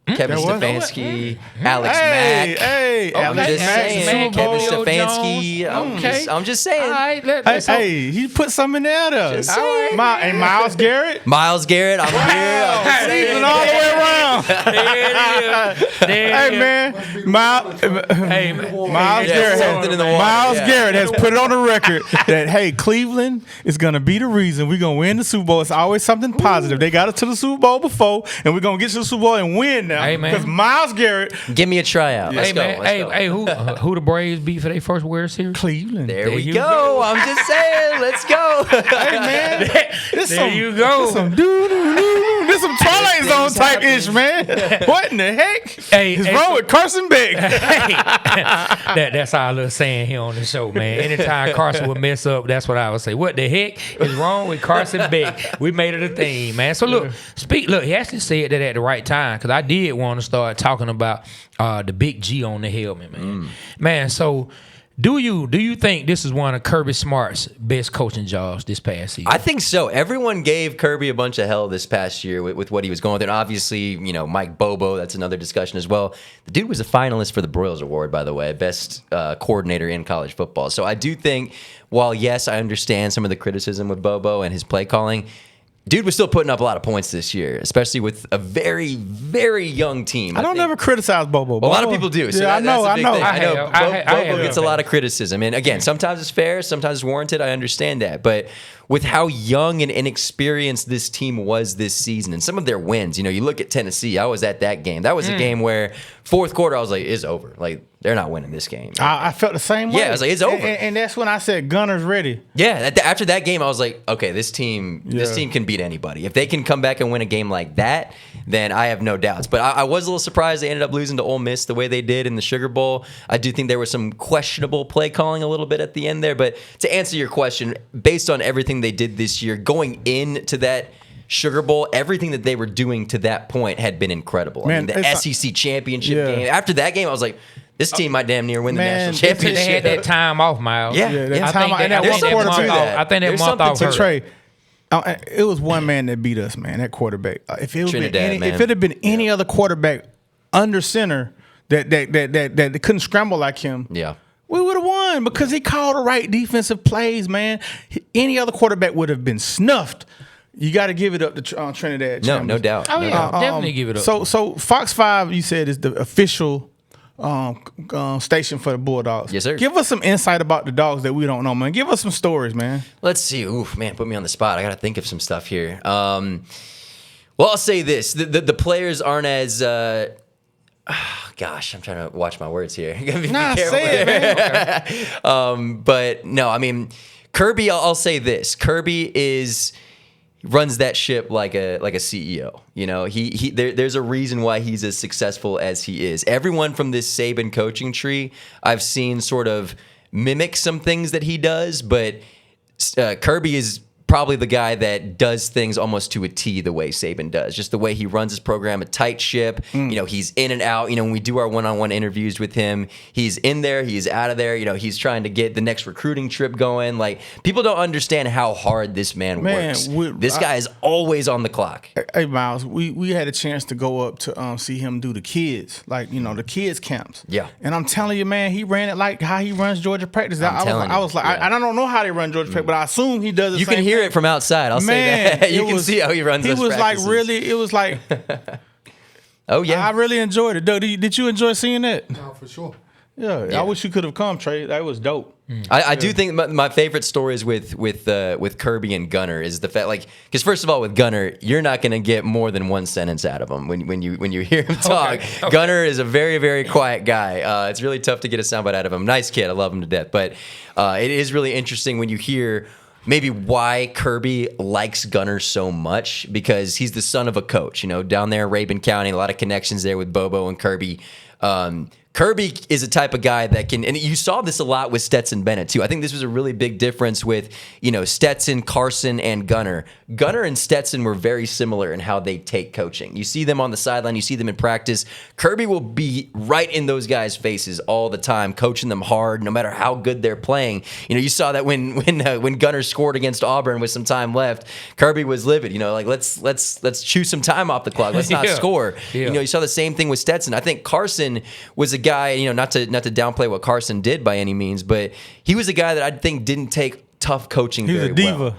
Kevin That was- Stefanski, Alex Hey, Mack. hey, I'm Alex just Mack, saying, Super Kevin Bowl. Stefanski. I'm just saying. All right, Hey, let's hope. hey, he put something there. Just saying. And Miles Garrett. Miles Garrett, I'm here. Season all the way around. There it is. Hey man, Miles Hey, Miles Yeah, Garrett, something in the water, Miles yeah. Garrett has put it on the record that hey, Cleveland is gonna be the reason we're gonna win the Super Bowl. It's always something positive. They got us to the Super Bowl before, and we're gonna get to the Super Bowl and win now. Hey, man. Because Miles Garrett, Give me a tryout. Let's Hey, go. man. Let's go. Who the Braves beat for their first World Series? Cleveland. There we you go. go. I'm just saying. Let's go. Hey man, this There you go. Some this some Twilight Zone type ish, man. What in the heck Hey, is hey, wrong with Carson Beck? That's our little saying here on the show, man. Anytime Carson would mess up, that's what I would say. What the heck is wrong with Carson Beck? We made it a thing, man. So look, he actually said that at the right time because I did want to start talking about the big G on the helmet, man. Man, so do you think this is one of Kirby Smart's best coaching jobs this past season? I think so. Everyone gave Kirby a bunch of hell this past year with what he was going through. And obviously, Mike Bobo, that's another discussion as well. The dude was a finalist for the Broyles Award, by the way, best coordinator in college football. So I do think, while yes, I understand some of the criticism with Bobo and his play calling, dude was still putting up a lot of points this year, especially with a very, very young team. I don't ever criticize Bobo. A lot of people do. So yeah, that's a I big know. thing. I know I Bobo gets a lot of criticism. And again, sometimes it's fair, sometimes it's warranted. I understand that. But with how young and inexperienced this team was this season and some of their wins, you look at Tennessee. I was at that game. That was a game where fourth quarter, I was like, it's over. Like, they're not winning this game. I felt the same way. Yeah, I was like, it's over. And that's when I said Gunner's ready. Yeah, after that game, I was like, okay, this team can beat anybody. If they can come back and win a game like that, then I have no doubts. But I was a little surprised they ended up losing to Ole Miss the way they did in the Sugar Bowl. I do think there was some questionable play calling a little bit at the end there. But to answer your question, based on everything they did this year, going into that Sugar Bowl, everything that they were doing to that point had been incredible. Man, I mean, the SEC championship Yeah. game. After that game, I was like, this team might damn near win the Man, national it's- They championship. had that time off, Miles. Yeah, that yeah. time and that There's one quarter something to to that. that. I think that There's month something off to hurt. Trey, it was one man that beat us, man. That quarterback. If it Trinidad, man. if it had been any other quarterback under center that couldn't scramble like him, Yeah. we would have won because he called the right defensive plays, man. Any other quarterback would have been snuffed. You got to give it up to Trinidad. No, Chambers. no doubt. Oh No yeah, doubt. definitely give it up. So Fox 5, you said, is the official station for the Bulldogs. Yes, sir. Give us some insight about the dogs that we don't know, man. Give us some stories, man. Let's see. Oof, man, put me on the spot. I got to think of some stuff here. Well, I'll say this: the players aren't as. Gosh, I'm trying to watch my words here. Gotta be careful say it, here. man. But no, I mean, Kirby. I'll say this: Kirby runs that ship like a CEO. There's a reason why he's as successful as he is. Everyone from this Saban coaching tree, I've seen sort of mimic some things that he does, but Kirby is probably the guy that does things almost to a T the way Saban does. Just the way he runs his program, a tight ship. He's in and out. When we do our one-on-one interviews with him, he's in there, he's out of there. He's trying to get the next recruiting trip going. Like, people don't understand how hard this man works. This guy is always on the clock. Hey, Miles, we had a chance to go up to see him do the kids, the kids camps. Yeah. And I'm telling you, man, he ran it like how he runs Georgia practice. I was like, yeah. I don't know how they run Georgia practice, but I assume he does the You same can hear thing. it from outside. I'll say that. You can see how he runs those practices. It was like, Oh, yeah. I really enjoyed it. Doug, did you enjoy seeing that? No, for sure. Yeah, I wish you could have come, Trey. That was dope. I do think my favorite stories with Kirby and Gunner is the fact, because first of all, with Gunner, you're not going to get more than one sentence out of him when you hear him talk. Okay. Gunner is a very, very quiet guy. It's really tough to get a soundbite out of him. Nice kid, I love him to death. But it is really interesting when you hear maybe why Kirby likes Gunner so much, because he's the son of a coach. Down there in Rabun County, a lot of connections there with Bobo and Kirby. Kirby is a type of guy that can, and you saw this a lot with Stetson Bennett too. I think this was a really big difference with, Stetson, Carson, and Gunner. Gunner and Stetson were very similar in how they take coaching. You see them on the sideline, you see them in practice. Kirby will be right in those guys' faces all the time, coaching them hard, no matter how good they're playing. You saw that when Gunner scored against Auburn with some time left, Kirby was livid. Let's chew some time off the clock. Let's not score. Yeah. You saw the same thing with Stetson. I think Carson was a guy, not to downplay what Carson did by any means, but he was a guy that I think didn't take tough coaching very well. He was a diva.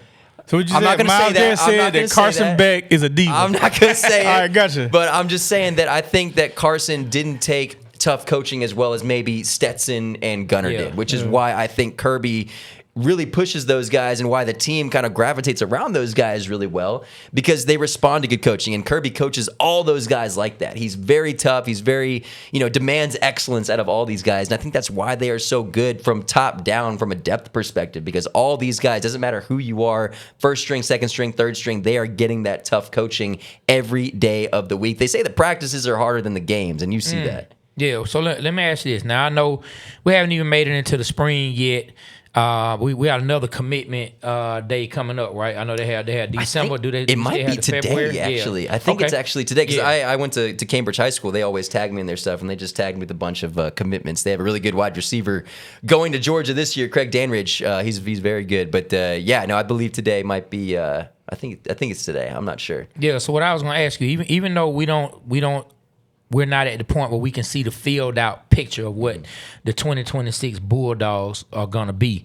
So what you I'm not said? gonna say Miles that. Garrett I'm not said gonna that say Carson that. Beck is a diva. I'm not going to say it. All right, gotcha. But I'm just saying that I think that Carson didn't take tough coaching as well as maybe Stetson and Gunner did, which is why I think Kirby really pushes those guys and why the team kind of gravitates around those guys really well, because they respond to good coaching. And Kirby coaches all those guys like that. He's very tough. He's very, demands excellence out of all these guys. And I think that's why they are so good from top down from a depth perspective, because all these guys, doesn't matter who you are, first string, second string, third string, they are getting that tough coaching every day of the week. They say the practices are harder than the games, and you see that. Yeah, so let me ask you this. Now, I know we haven't even made it into the spring yet. We got another commitment day coming up, right? I know they had December. It might be today, February? actually. Yeah. I think it's actually today, because Yeah. I went to Cambridge High School. They always tag me in their stuff, and they just tagged me with a bunch of commitments. They have a really good wide receiver going to Georgia this year, Craig Danridge. He's very good. But I believe today might be. I think it's today. I'm not sure. Yeah. So what I was going to ask you, even though we're not at the point where we can see the filled out picture of what the 2026 Bulldogs are going to be.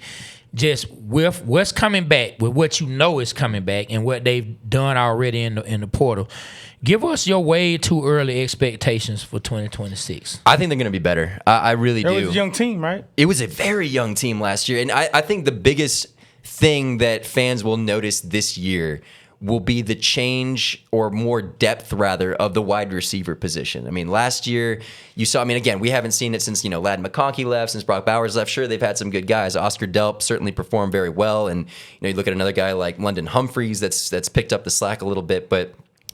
Just with what's coming back, with what is coming back, and what they've done already in the portal, give us your way too early expectations for 2026. I think they're going to be better. I really do. It was a young team, right? It was a very young team last year. And I think the biggest thing that fans will notice this year will be the change, or more depth rather, of the wide receiver position. I mean, last year you saw, again, we haven't seen it since, Ladd McConkey left, since Brock Bowers left. Sure, they've had some good guys. Oscar Delp certainly performed very well. And, you look at another guy like London Humphreys that's picked up the slack a little bit, but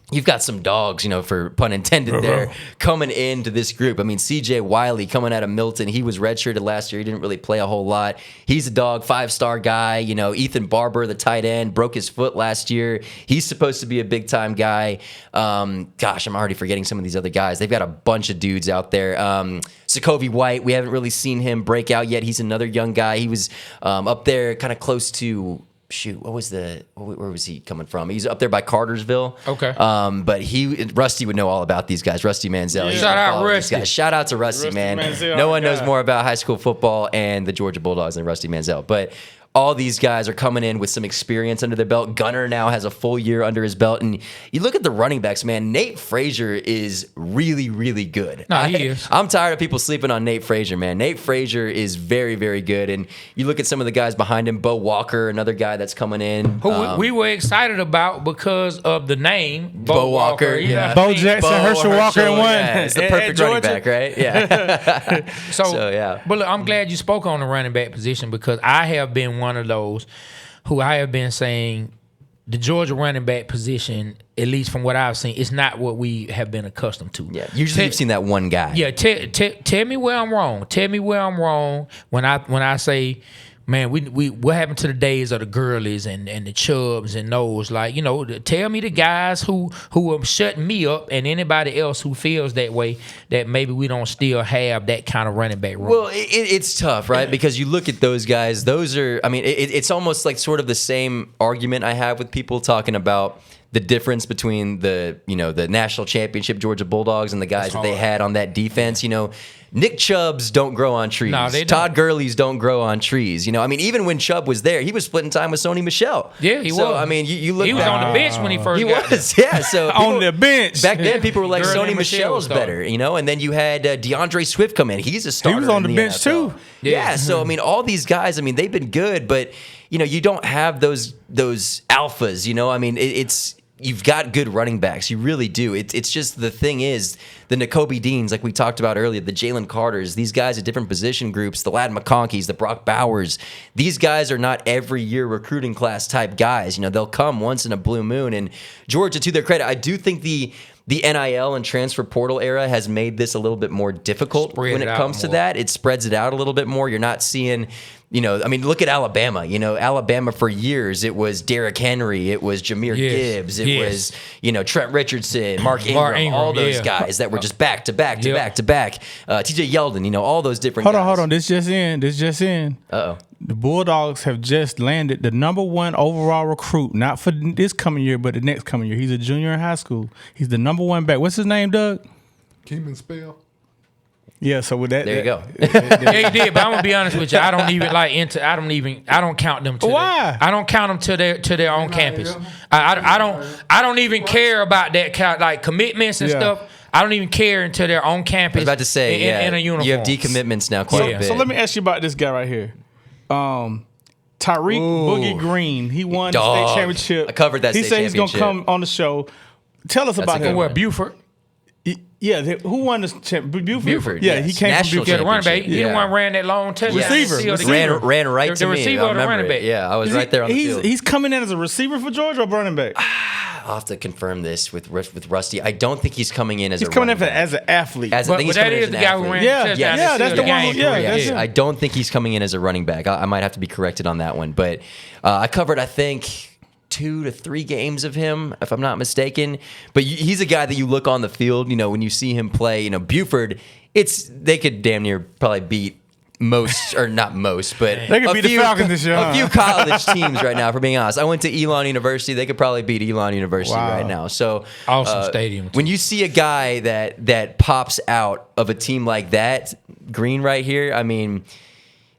you've got some dogs, for pun intended there, coming into this group. CJ Wiley coming out of Milton, he was redshirted last year. He didn't really play a whole lot. He's a dog, 5-star guy. Ethan Barber, the tight end, broke his foot last year. He's supposed to be a big-time guy. I'm already forgetting some of these other guys. They've got a bunch of dudes out there. Sokovie White, we haven't really seen him break out yet. He's another young guy. He was up there kind of close to... where was he coming from? He's up there by Cartersville. Okay. But Rusty would know all about these guys. Rusty Manziel. Yeah. Shout out Rusty. Shout out to Rusty, man. Manziel, No one knows more about high school football and the Georgia Bulldogs than Rusty Manziel. But all these guys are coming in with some experience under their belt. Gunner now has a full year under his belt. And you look at the running backs, man, Nate Frazier is really, really good. No, he is. I'm tired of people sleeping on Nate Frazier, man. Nate Frazier is very, very good. And you look at some of the guys behind him, Bo Walker, another guy that's coming in. Who we were excited about because of the name, Bo Walker. Yeah. Bo Jackson, Herschel Walker, and one. Yeah, it's the perfect running back, right? Yeah. So yeah. But look, I'm glad you spoke on the running back position, because I have been one of those who I have been saying the Georgia running back position, at least from what I've seen, is not what we have been accustomed to. Yeah. Usually you've seen that one guy. Yeah, tell me where I'm wrong. Tell me where I'm wrong when I say, man, we what happened to the days of the girlies and the Chubbs and those, tell me the guys who are shutting me up, and anybody else who feels that way, that maybe we don't still have that kind of running back room. Well, it's tough, right? Because you look at those guys, those are, it's almost like sort of the same argument I have with people talking about the difference between the national championship Georgia Bulldogs and the guys that they had on that defense. Nick Chubbs don't grow on trees. No, they don't. Todd Gurley's don't grow on trees. Even when Chubb was there, he was splitting time with Sony Michel. Yeah, he was. You look. He was on the bench when he first got there. Yeah. So On the bench. back then, people were like, Gurley Sony and Michel Michel's started. better, And then you had DeAndre Swift come in. He's a starter. He was on in the bench NFL. too. Yeah. So all these guys, they've been good, but you don't have those alphas. It's. You've got good running backs. You really do. It's just the thing is, the Nakobe Deans, like we talked about earlier, the Jalen Carters, these guys at different position groups, the Ladd McConkeys, the Brock Bowers, these guys are not every year recruiting class type guys. They'll come once in a blue moon. And Georgia, to their credit, I do think the the NIL and transfer portal era has made this a little bit more difficult when it comes to that. It spreads it out a little bit more. You're not seeing, I mean, look at Alabama. Alabama for years, it was Derrick Henry, it was Jahmyr Gibbs, it was, Trent Richardson, Mark Ingram, all those guys that were just back to back to back to back. TJ Yeldon, all those different guys. Hold on. This just in. Uh-oh. The Bulldogs have just landed the #1 overall recruit, not for this coming year, but the next coming year. He's a junior in high school. He's the #1 back. What's his name, Doug? Keeman Spell. Yeah, so with that, there you go. Yeah, he did, but I'm gonna be honest with you. I don't even I don't count them. Why? I don't count them to their own campus. I don't even care about that like commitments and stuff. I don't even care until their own campus. I was about to say, in a uniform. You have decommitments now quite a bit. So let me ask you about this guy right here. Tyreek Boogie Green. He won the state championship. I covered that He state said he's championship. going to come on the show. Tell us about him. What, Buford? Yeah, who won the championship? Buford, Yeah, yes. he came National from Buford. Yeah, the running back. He the one ran that long touchdown. Receiver. Ran right to the me. receiver I or the remember running it. back? Yeah, I was right there on the field. He's coming in as a receiver for Georgia or running back? I'll have to confirm this with Rusty. I don't think he's coming in as He's a coming in running back. as an athlete. I think he's that coming in is as the an guy who athlete. ran Yeah, the touchdown. yeah, that's the one. Yes. I don't think he's coming in as a running back. I might have to be corrected on that one. But I covered, I think, 2 to 3 games of him, if I'm not mistaken. But he's a guy that you look on the field, when you see him play, Buford, they could damn near probably beat most, or not most, but they could beat the Falcons this year. A few college teams right now, for being honest. I went to Elon University. They could probably beat Elon University right now. So awesome stadium. When you see a guy that pops out of a team like that, Green right here, I mean,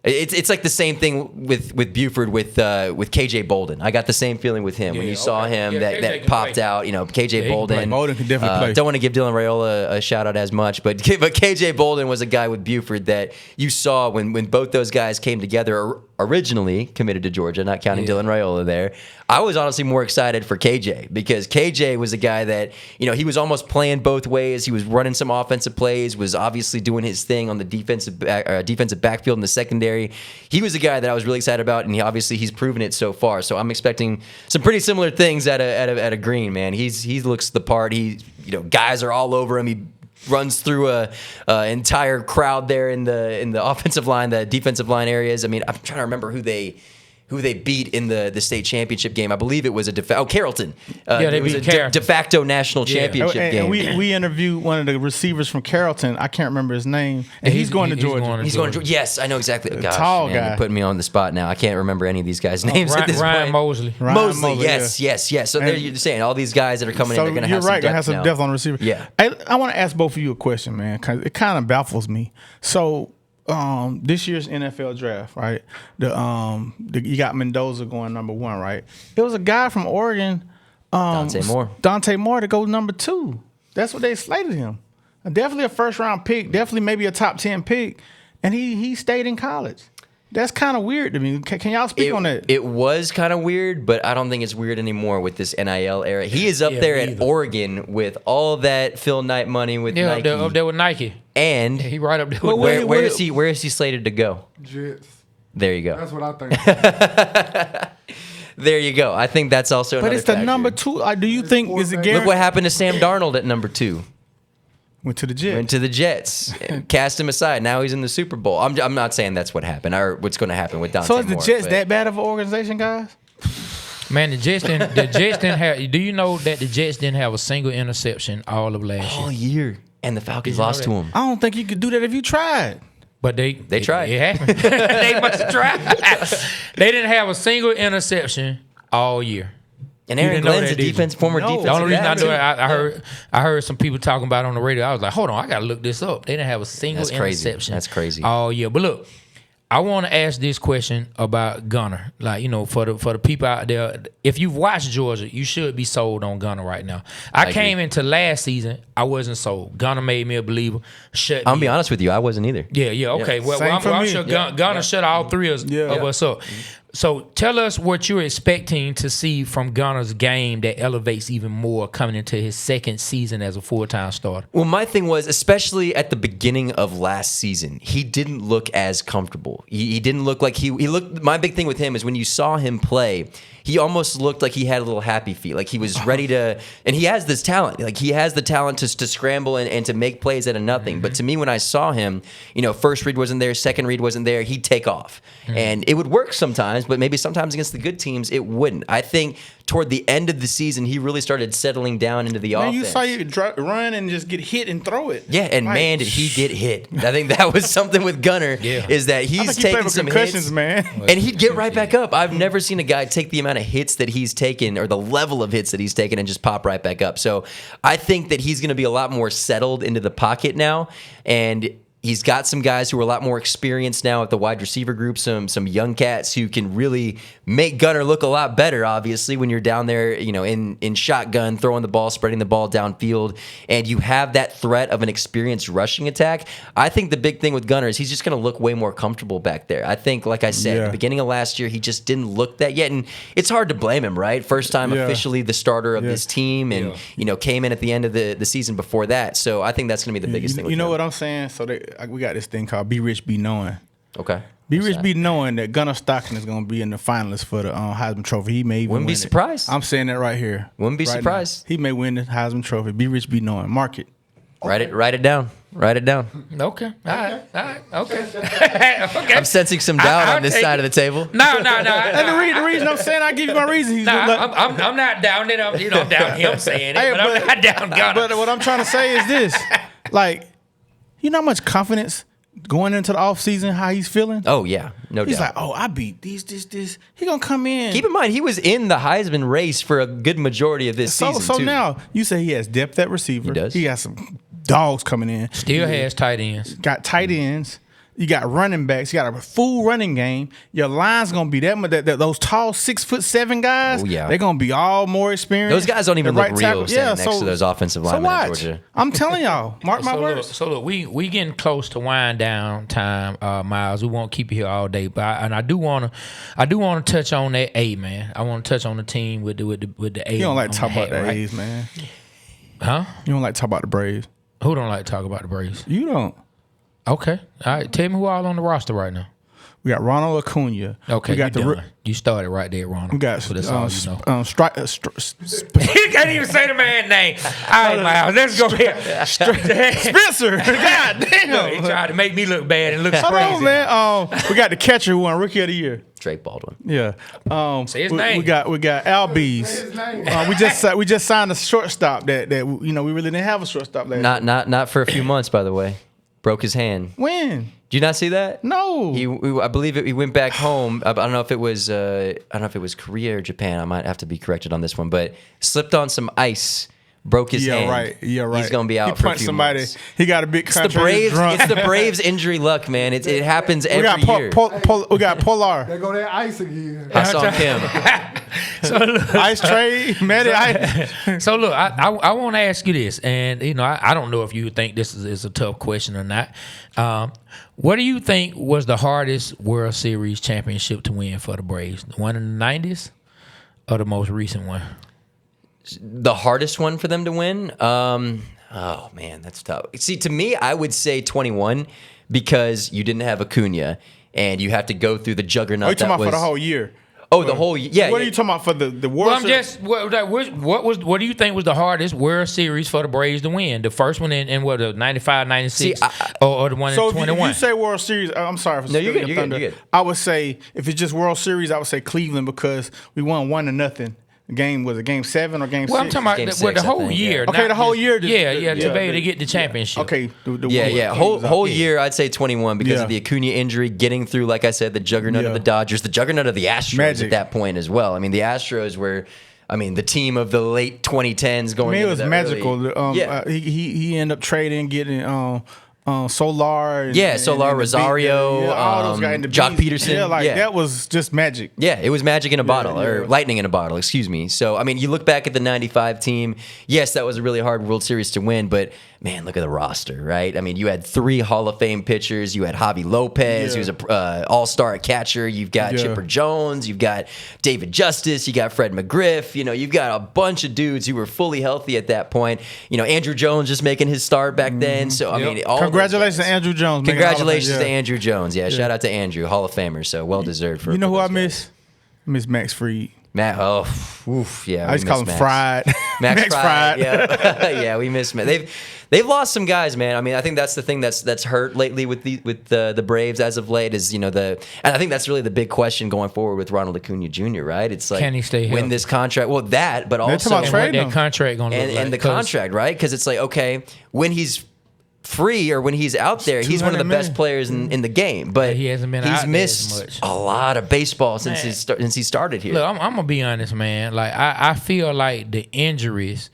it's like the same thing with Buford with KJ Bolden. I got the same feeling with him when you saw him that popped out. KJ Bolden. Bolden can definitely play. Don't want to give Dylan Raiola a shout out as much, but KJ Bolden was a guy with Buford that you saw when both those guys came together. Originally committed to Georgia, not counting Dylan Raiola there. I was honestly more excited for KJ because KJ was a guy that, he was almost playing both ways. He was running some offensive plays, was obviously doing his thing on the defensive backfield in the secondary. He was a guy that I was really excited about, and he's proven it so far. So I'm expecting some pretty similar things at a Green, man. He looks the part. Guys are all over him. He runs through a entire crowd there in the offensive line, the defensive line areas. I mean, I'm trying to remember who they beat in the state championship game. I believe it was Carrollton. It was a de facto national championship game. We interviewed one of the receivers from Carrollton. I can't remember his name. And he's going to Georgia. He's going to Georgia. Yes, I know exactly. Gosh, tall man, guy. you're putting me on the spot now. I can't remember any of these guys' names at this Ryan point. Mosley. Mosley, yes. So you're saying all these guys that are coming in, they're going to have some depth You're right. Have some depth on the receiver. Yeah. I want to ask both of you a question, man, because it kind of baffles me. So this year's NFL draft, right? You got Mendoza going #1, right? It was a guy from Oregon, Dante Moore, to go #2. That's what they slated him. Definitely a first round pick, definitely maybe a top 10 pick, and he stayed in college. That's kind of weird to me. Can y'all speak on that? It was kind of weird, but I don't think it's weird anymore with this NIL era. He is up there at Oregon with all that Phil Knight money with Nike. Up there with Nike. And he right up there. Where is he slated to go? Jets. There you go. That's what I think. There you go. I think that's also another But it's the factor. #2. Do you think is it Look what happened to Sam Darnold at #2. Went to the Jets. Went to the Jets. Cast him aside. Now he's in the Super Bowl. I'm not saying that's what happened or what's going to happen with Dante Moore. So is the Jets that bad of an organization, guys? Man, the Jets didn't have. Do you know that the Jets didn't have a single interception all of last year? All year. And the Falcons lost to him. I don't think you could do that if you tried. But they tried. It happened. They must have tried. They didn't have a single interception all year. And Aaron Glenn's a former defensive The only reason I back. know it, I heard some people talking about it on the radio. I was like, hold on, I got to look this up. They didn't have a single interception. That's crazy. All year. But look, I want to ask this question about Gunner. Like, for the people out there, if you've watched Georgia, you should be sold on Gunner right now. I came into last season, I wasn't sold. Gunner made me a believer. I'm gonna be honest with you, I wasn't either. Yeah, okay. Well, I'm sure Gunner shut all three of us up. So tell us what you're expecting to see from Gunner's game that elevates even more coming into his second season as a full-time starter. Well, my thing was, especially at the beginning of last season, he didn't look as comfortable. He didn't look like he looked. My big thing with him is when you saw him play, he almost looked like he had a little happy feet, like he was ready to. And he has this talent, like he has the talent to scramble and to make plays out of nothing. But to me, when I saw him, first read wasn't there, second read wasn't there, he'd take off, and it would work sometimes. But maybe sometimes against the good teams, it wouldn't. I think toward the end of the season, he really started settling down into the offense. You saw you run and just get hit and throw it. Yeah, and man, did he get hit. I think that was something with Gunner, is that he's taking some hits, man. And he'd get right back up. I've never seen a guy take the amount of hits that he's taken or the level of hits that he's taken and just pop right back up. So I think that he's going to be a lot more settled into the pocket now, and he's got some guys who are a lot more experienced now at the wide receiver group, some young cats who can really make Gunner look a lot better, obviously, when you're down there, in shotgun, throwing the ball, spreading the ball downfield, and you have that threat of an experienced rushing attack. I think the big thing with Gunner is he's just going to look way more comfortable back there. I think, like I said, at the beginning of last year, he just didn't look that yet, and it's hard to blame him, right? First time officially the starter of this team, and, came in at the end of the season before that. So I think that's going to be the biggest thing. You know what I'm saying? So we got this thing called Be Rich, Be Knowing. Okay. Be Rich, Be Knowing that Gunner Stockton is going to be in the finalists for the Heisman Trophy. He may even Wouldn't be surprised. I'm saying that right here. Wouldn't be surprised. Now. He may win the Heisman Trophy. Be Rich, Be Knowing. Mark it. Write it down. Write it down. Okay. All right. Okay. Okay. I'm sensing some doubt on this side of the table. No. And the reason I'm saying, I give you my reason. I'm not down it. I'm down him saying it, but I'm not down Gunner. But what I'm trying to say is this. You know how much confidence going into the offseason, how he's feeling? Oh, yeah. No doubt. He's like, I beat this. He going to come in. Keep in mind, he was in the Heisman race for a good majority of this season, So too. now, you say he has depth at receiver. He does. He has some dogs coming in. Still has tight ends. Got tight ends. You got running backs. You got a full running game. Your line's gonna be those tall 6'7" guys. Oh, yeah. They're gonna be all more experienced. Those guys don't even look real standing next to those offensive linemen in watch. Georgia. I'm telling y'all, mark my words. So look, we getting close to wind down time, Miles. We won't keep you here all day, but I do wanna touch on that A, man. I want to touch on the team with the A. You don't like to talk about the right? A's, man. Huh? You don't like to talk about the Braves. Who don't like to talk about the Braves? You don't. Okay. All right. Tell me who all on the roster right now. We got Ronald Acuña. Okay, we got you started right there, Ronald. We got so that's all you know. you can't even say the man's name. All right, Miles, let's go here. Spencer. God damn. He tried to make me look bad and look crazy. Hold on, man. We got the catcher who won Rookie of the Year. Drake Baldwin. Yeah. Say his name. We got Albies. We just signed a shortstop that we really didn't have a shortstop last year. Not for a few months, by the way. Broke his hand. When? Did you not see that? No. I believe he went back home. I don't know if it was Korea or Japan. I might have to be corrected on this one, but slipped on some ice. Broke his hand. Yeah, right. He's gonna be out he for a punched few somebody. months. He got a big contract. It's the Braves injury luck, man. It happens every year. We got Polar. There go that ice again. I saw him. Ice trade, ice. So look, I want to ask you this, and I don't know if you think this is a tough question or not. What do you think was the hardest World Series championship to win for the Braves? The one in the 90s or the most recent one? The hardest one for them to win? Oh, man, that's tough. See, to me, I would say 21 because you didn't have Acuña, and you have to go through the juggernaut. Are you talking about for the whole year? Oh, the whole year. Yeah. What are you talking about for the World Well, I'm Series? just what do you think was the hardest World Series for the Braves to win? The first one in what, the 95, 96, or the one in 21? So if you say World Series, I'm sorry for you're good. You're thunder. good. I would say if it's just World Series, I would say Cleveland because we won 1-0. Game was it Game 7 or Game 6? Well, I'm talking about the whole year. Okay, the whole year. To be able to get the championship. Okay. Whole year, I'd say 21 because of the Acuña injury, getting through, like I said, the juggernaut of the Dodgers, the juggernaut of the Astros at that point as well. I mean, the Astros were, the team of the late 2010s going. It was magical. Early, He ended up trading, getting Solar. Solar, Rosario, all those guys in the Jock beats. Peterson. Yeah, that was just magic. Yeah, it was magic in a bottle, or lightning in a bottle, excuse me. So, I mean, you look back at the 95 team, yes, that was a really hard World Series to win, but man, look at the roster, right? I mean, you had 3 Hall of Fame pitchers. You had Javi Lopez, who's an all-star catcher. You've got Chipper Jones. You've got David Justice. You got Fred McGriff. You know, you've got a bunch of dudes who were fully healthy at that point. You know, Andrew Jones just making his start back then. So, I mean, congratulations to Andrew Jones. Congratulations to Andrew Jones. Yeah, shout out to Andrew, Hall of Famer. So well-deserved for. You know who I miss? Miss Max Fried. Matt, yeah. I just call him Fried. Max Fried. Yeah, yeah, we miss Matt. They've lost some guys, man. I mean, I think that's the thing that's hurt lately with the Braves as of late is, you know, and I think that's really the big question going forward with Ronald Acuña Jr., right? It's like, can he stay when healthy? this contract? Well, that, but also and what that contract gonna look like, and the contract, right? Because it's like, okay, when he's free or when he's out there, he's one of the best players in the game. But he hasn't been. He's out missed there as much. a lot of baseball since he started here. Look, I'm gonna be honest, man. Like I feel like the injuries.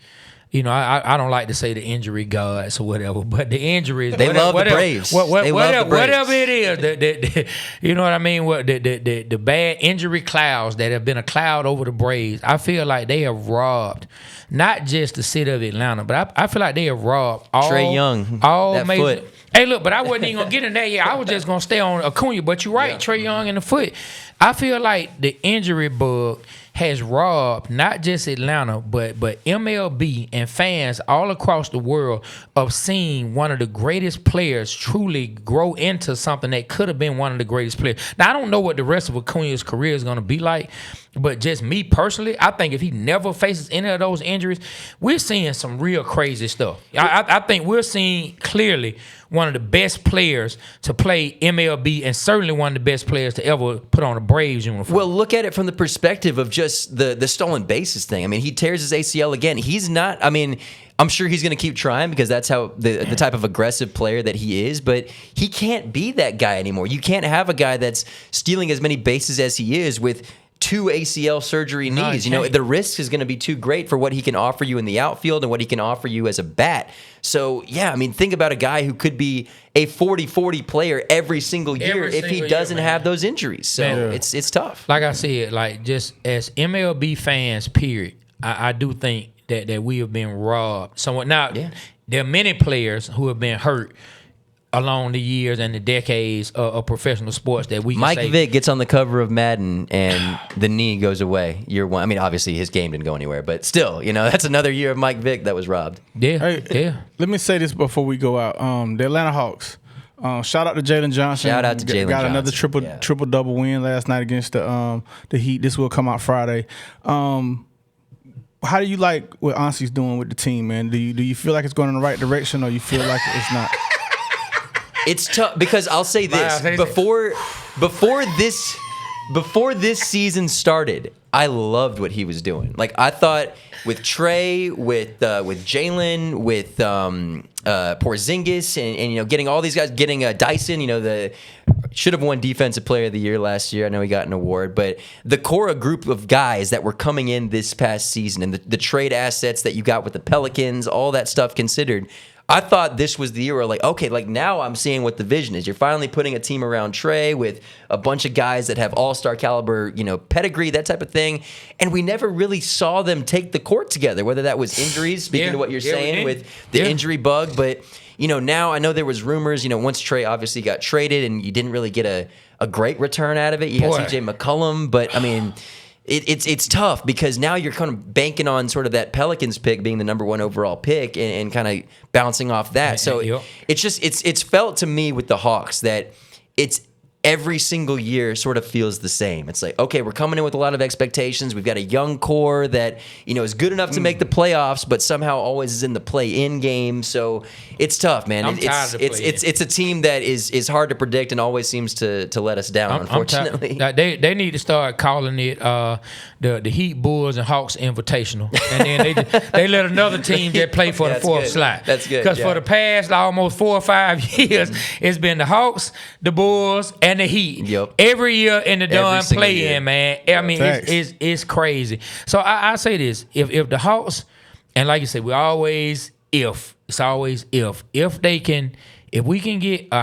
You know, I don't like to say the injury gods or whatever, but the injuries. They love the Braves. Whatever it is, you know what I mean? What the bad injury clouds that have been a cloud over the Braves. I feel like they have robbed not just the city of Atlanta, but I feel like they have robbed all Trey Young, all that major. foot. Hey, look, but I wasn't even gonna get in that yet. I was just gonna stay on Acuña. But you're right, Trey Young in the foot. I feel like the injury bug has robbed not just Atlanta, but MLB and fans all across the world of seeing one of the greatest players truly grow into something that could have been one of the greatest players. Now, I don't know what the rest of Acuña's career is going to be like, but just me personally, I think if he never faces any of those injuries, we're seeing some real crazy stuff. I think we're seeing clearly one of the best players to play MLB and certainly one of the best players to ever put on a Braves uniform. Well, look at it from the perspective of just the stolen bases thing. I mean, he tears his ACL again. He's not, I mean, I'm sure he's going to keep trying because that's how the type of aggressive player that he is, but he can't be that guy anymore. You can't have a guy that's stealing as many bases as he is with 2 ACL surgery knees. You know, the risk is going to be too great for what he can offer you in the outfield and what he can offer you as a bat. So, yeah, I mean, think about a guy who could be a 40-40 player every single year if he doesn't have those injuries. So it's tough. Like I said, like just as MLB fans, period, I do think that we have been robbed somewhat. Now, there are many players who have been hurt along the years and the decades of professional sports that we can Mike say. Vick gets on the cover of Madden and the knee goes away year one. I mean, obviously his game didn't go anywhere, but still, you know, that's another year of Mike Vick that was robbed. Yeah. Let me say this before we go out. The Atlanta Hawks. Shout out to Jalen Johnson. Shout out to Jalen Johnson. Got another triple double win last night against the Heat. This will come out Friday. How do you like what Ansi's doing with the team, man? Do you feel like it's going in the right direction, or you feel like it's not? It's tough because I'll say this before this season started, I loved what he was doing. Like I thought with Trey, with Jalen, with Porzingis, and you know, getting all these guys, getting Dyson, you know, should have won Defensive Player of the Year last year. I know he got an award, but the core group of guys that were coming in this past season and the trade assets that you got with the Pelicans, all that stuff considered, I thought this was the year where, like, okay, like now I'm seeing what the vision is. You're finally putting a team around Trey with a bunch of guys that have all-star caliber, you know, pedigree, that type of thing. And we never really saw them take the court together, whether that was injuries, speaking to what you're saying with the injury bug. But, you know, now I know there was rumors, you know, once Trey obviously got traded and you didn't really get a great return out of it. You had CJ McCollum, but, I mean, It's tough because now you're kind of banking on sort of that Pelicans pick being the number 1 overall pick and kind of bouncing off that. So it's felt to me with the Hawks that it's every single year sort of feels the same. It's like, okay, we're coming in with a lot of expectations. We've got a young core that, you know, is good enough to make the playoffs, but somehow always is in the play-in game. So it's tough, man. It's a team that is hard to predict and always seems to let us down, unfortunately. They need to start calling it the Heat, Bulls, and Hawks Invitational. And then they let another team that play for the fourth slot. That's good. Because for the past almost 4 or 5 years, it's been the Hawks, the Bulls, and the Heat. Yep. Every year in the darn play-in, man. I mean, it's crazy. So I say this. If the Hawks, and like you said, it's always if they can if we can get a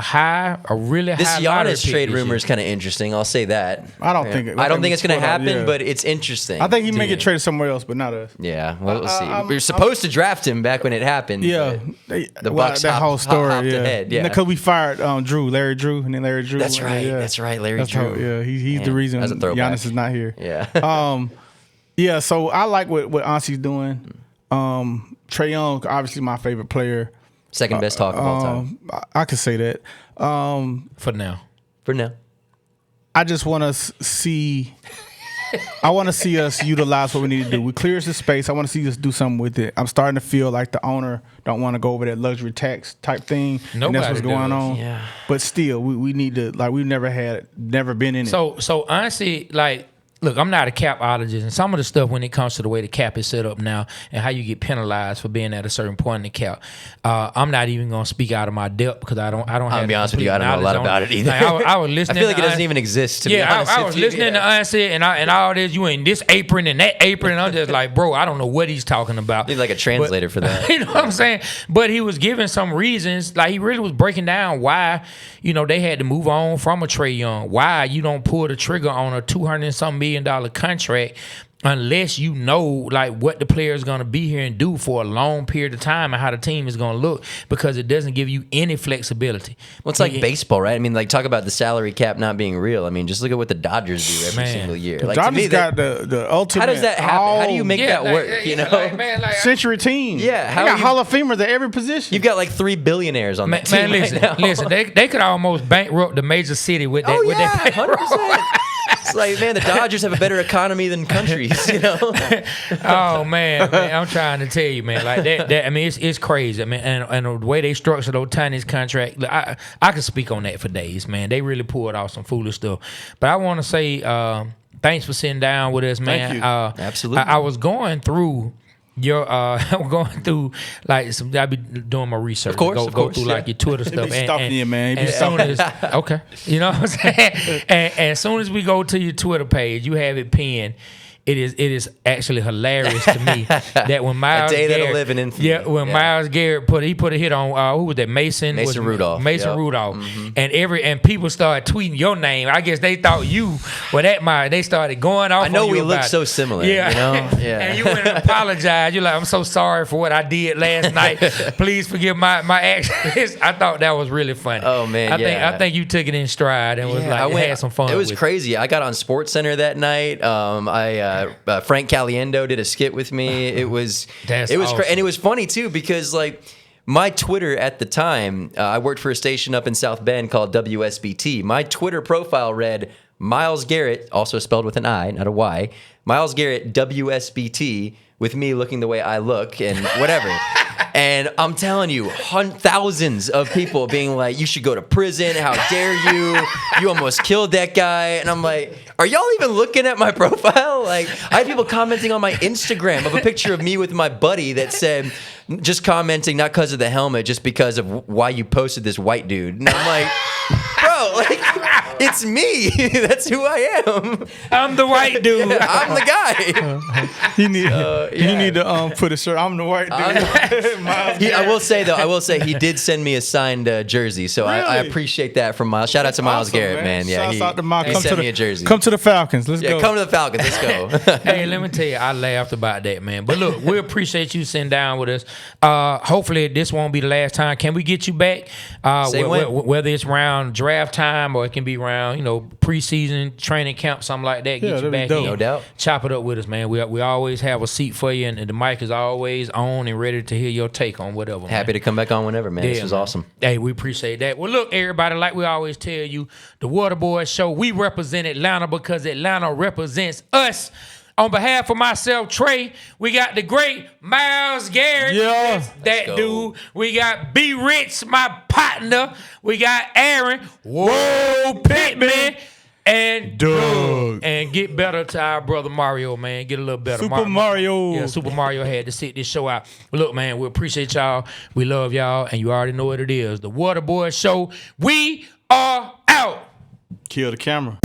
really This high lottery Giannis pick trade this rumor year. is kind of interesting. I'll say that. I don't think it's going to happen, yeah. but it's interesting. I think he may Yeah. get traded somewhere else, but not us. Yeah, well, we'll see. We were supposed to draft him back when it happened. Yeah, but the Bucks that whole story. hopped Yeah, ahead. Yeah, because we fired Larry Drew, and then Larry Drew. That's right. Yeah. That's right. Larry That's Drew. yeah, he's Man, the reason that's a throwback. Giannis is not here. Yeah. Yeah. So I like what Auntie's doing. Trae Young, obviously my favorite player. Second best talk of all time. I could say that. For now. For now. I just want to see. I want to see us utilize what we need to do. We clear the space. I want to see us do something with it. I'm starting to feel like the owner don't want to go over that luxury tax type thing. And that's what's Nobody going does. on. Yeah. But still, we need to, like, we've never been in it. So honestly, like, look, I'm not a capologist, and some of the stuff when it comes to the way the cap is set up now and how you get penalized for being at a certain point in the cap, I'm not even gonna speak out of my depth because I don't. I'll have be honest with you, I don't know a lot about it either. Like, I was listening. I feel like to it doesn't even exist. To be honest, I was listening to Unsaid and all this. You in this apron and that apron, and I'm just like, bro, I don't know what he's talking about. Need like a translator for that. You know what I'm saying? But he was giving some reasons, like he really was breaking down why, they had to move on from a Trae Young. Why you don't pull the trigger on a $200-something million contract unless you know like what the player is going to be here and do for a long period of time and how the team is going to look, because it doesn't give you any flexibility. Well, it's like baseball, right? I mean, like, talk about the salary cap not being real. I mean, just look at what the Dodgers do every Man. single year. the Like, to Dodgers me, got the ultimate. how does that happen? How do you make that like, work? You know, like, man, like, century team? Yeah, they how got you- Hall of Famers at every position. you've got like 3 billionaires on that team listen, right now. listen. They could almost bankrupt the major city with that. Oh with yeah, that payroll. 100%. It's like, man, the Dodgers have a better economy than countries. You know. Oh man, I'm trying to tell you, man. Like that. I mean, it's crazy. I mean, and the way they structure those tiny contracts, look, I could speak on that for days, man. They really pulled off some foolish stuff. But I want to say thanks for sitting down with us, man. Thank you. Absolutely. I was going through I'm going through like some. I be doing my research. Of course, go through like your Twitter stuff. be stalking you, man. He be as soon as, okay, you know what I'm saying. And as soon as we go to your Twitter page, you have it pinned. It is actually hilarious to me that when Miles day that'll Garrett, live in infamy. yeah, when Yeah. Miles Garrett put a hit on who was that? Mason Rudolph. Mason Yep. Rudolph, and people started tweeting your name. I guess they thought you were that Miles. They started going off. I know on you we look about so it. similar. Yeah, You know. Yeah. and you went and apologized. You're like, I'm so sorry for what I did last night. Please forgive my actions. I thought that was really funny. Oh, man, I think you took it in stride and was like, had some fun. It was with crazy. I got on SportsCenter that night. Frank Caliendo did a skit with me. It was awesome. and it was funny too because like my Twitter at the time, I worked for a station up in South Bend called WSBT. My Twitter profile read Miles Garrett, also spelled with an I, not a Y. Miles Garrett WSBT, with me looking the way I look and whatever. And I'm telling you, thousands of people being like, you should go to prison. How dare you? You almost killed that guy. And I'm like, are y'all even looking at my profile? Like, I had people commenting on my Instagram of a picture of me with my buddy that said, just commenting not because of the helmet, just because of why you posted this white dude. And I'm like, bro, like, it's me. That's who I am. I'm the white dude. I'm the guy. You need to put a shirt. I'm the white dude. I will say he did send me a signed jersey, so I Really? appreciate that from Miles. Shout out to Miles Awesome, Garrett, man. Yeah, Shouts out to Miles. he Come sent to me a jersey. Come to the Falcons. Let's go. Come to the Falcons. Let's go. Hey, let me tell you, I laughed about that, man. But look, we appreciate you sitting down with us. Hopefully, this won't be the last time. Can we get you back? Say when. Whether it's around draft time or it can be around, preseason training camp, something like that. Yeah, Get you that'd be back dope. in. No doubt. Chop it up with us, man. We always have a seat for you, and the mic is always on and ready to hear your take on whatever. Happy to come back on whenever, man. This was man. awesome. Hey, we appreciate that. Well, look, everybody, like we always tell you, the Waterboyz Show, we represent Atlanta because Atlanta represents us. On behalf of myself, Trey, we got the great Miles Garrett. Yeah. That's that go. dude. We got B. Rich, my partner. We got Aaron. Whoa, Pittman. And Doug. And get better to our brother Mario, man. Get a little better. Super Mario. Yeah, Super Mario had to sit this show out. But look, man, we appreciate y'all. We love y'all. And you already know what it is. The Waterboyz Show. We are out. Kill the camera.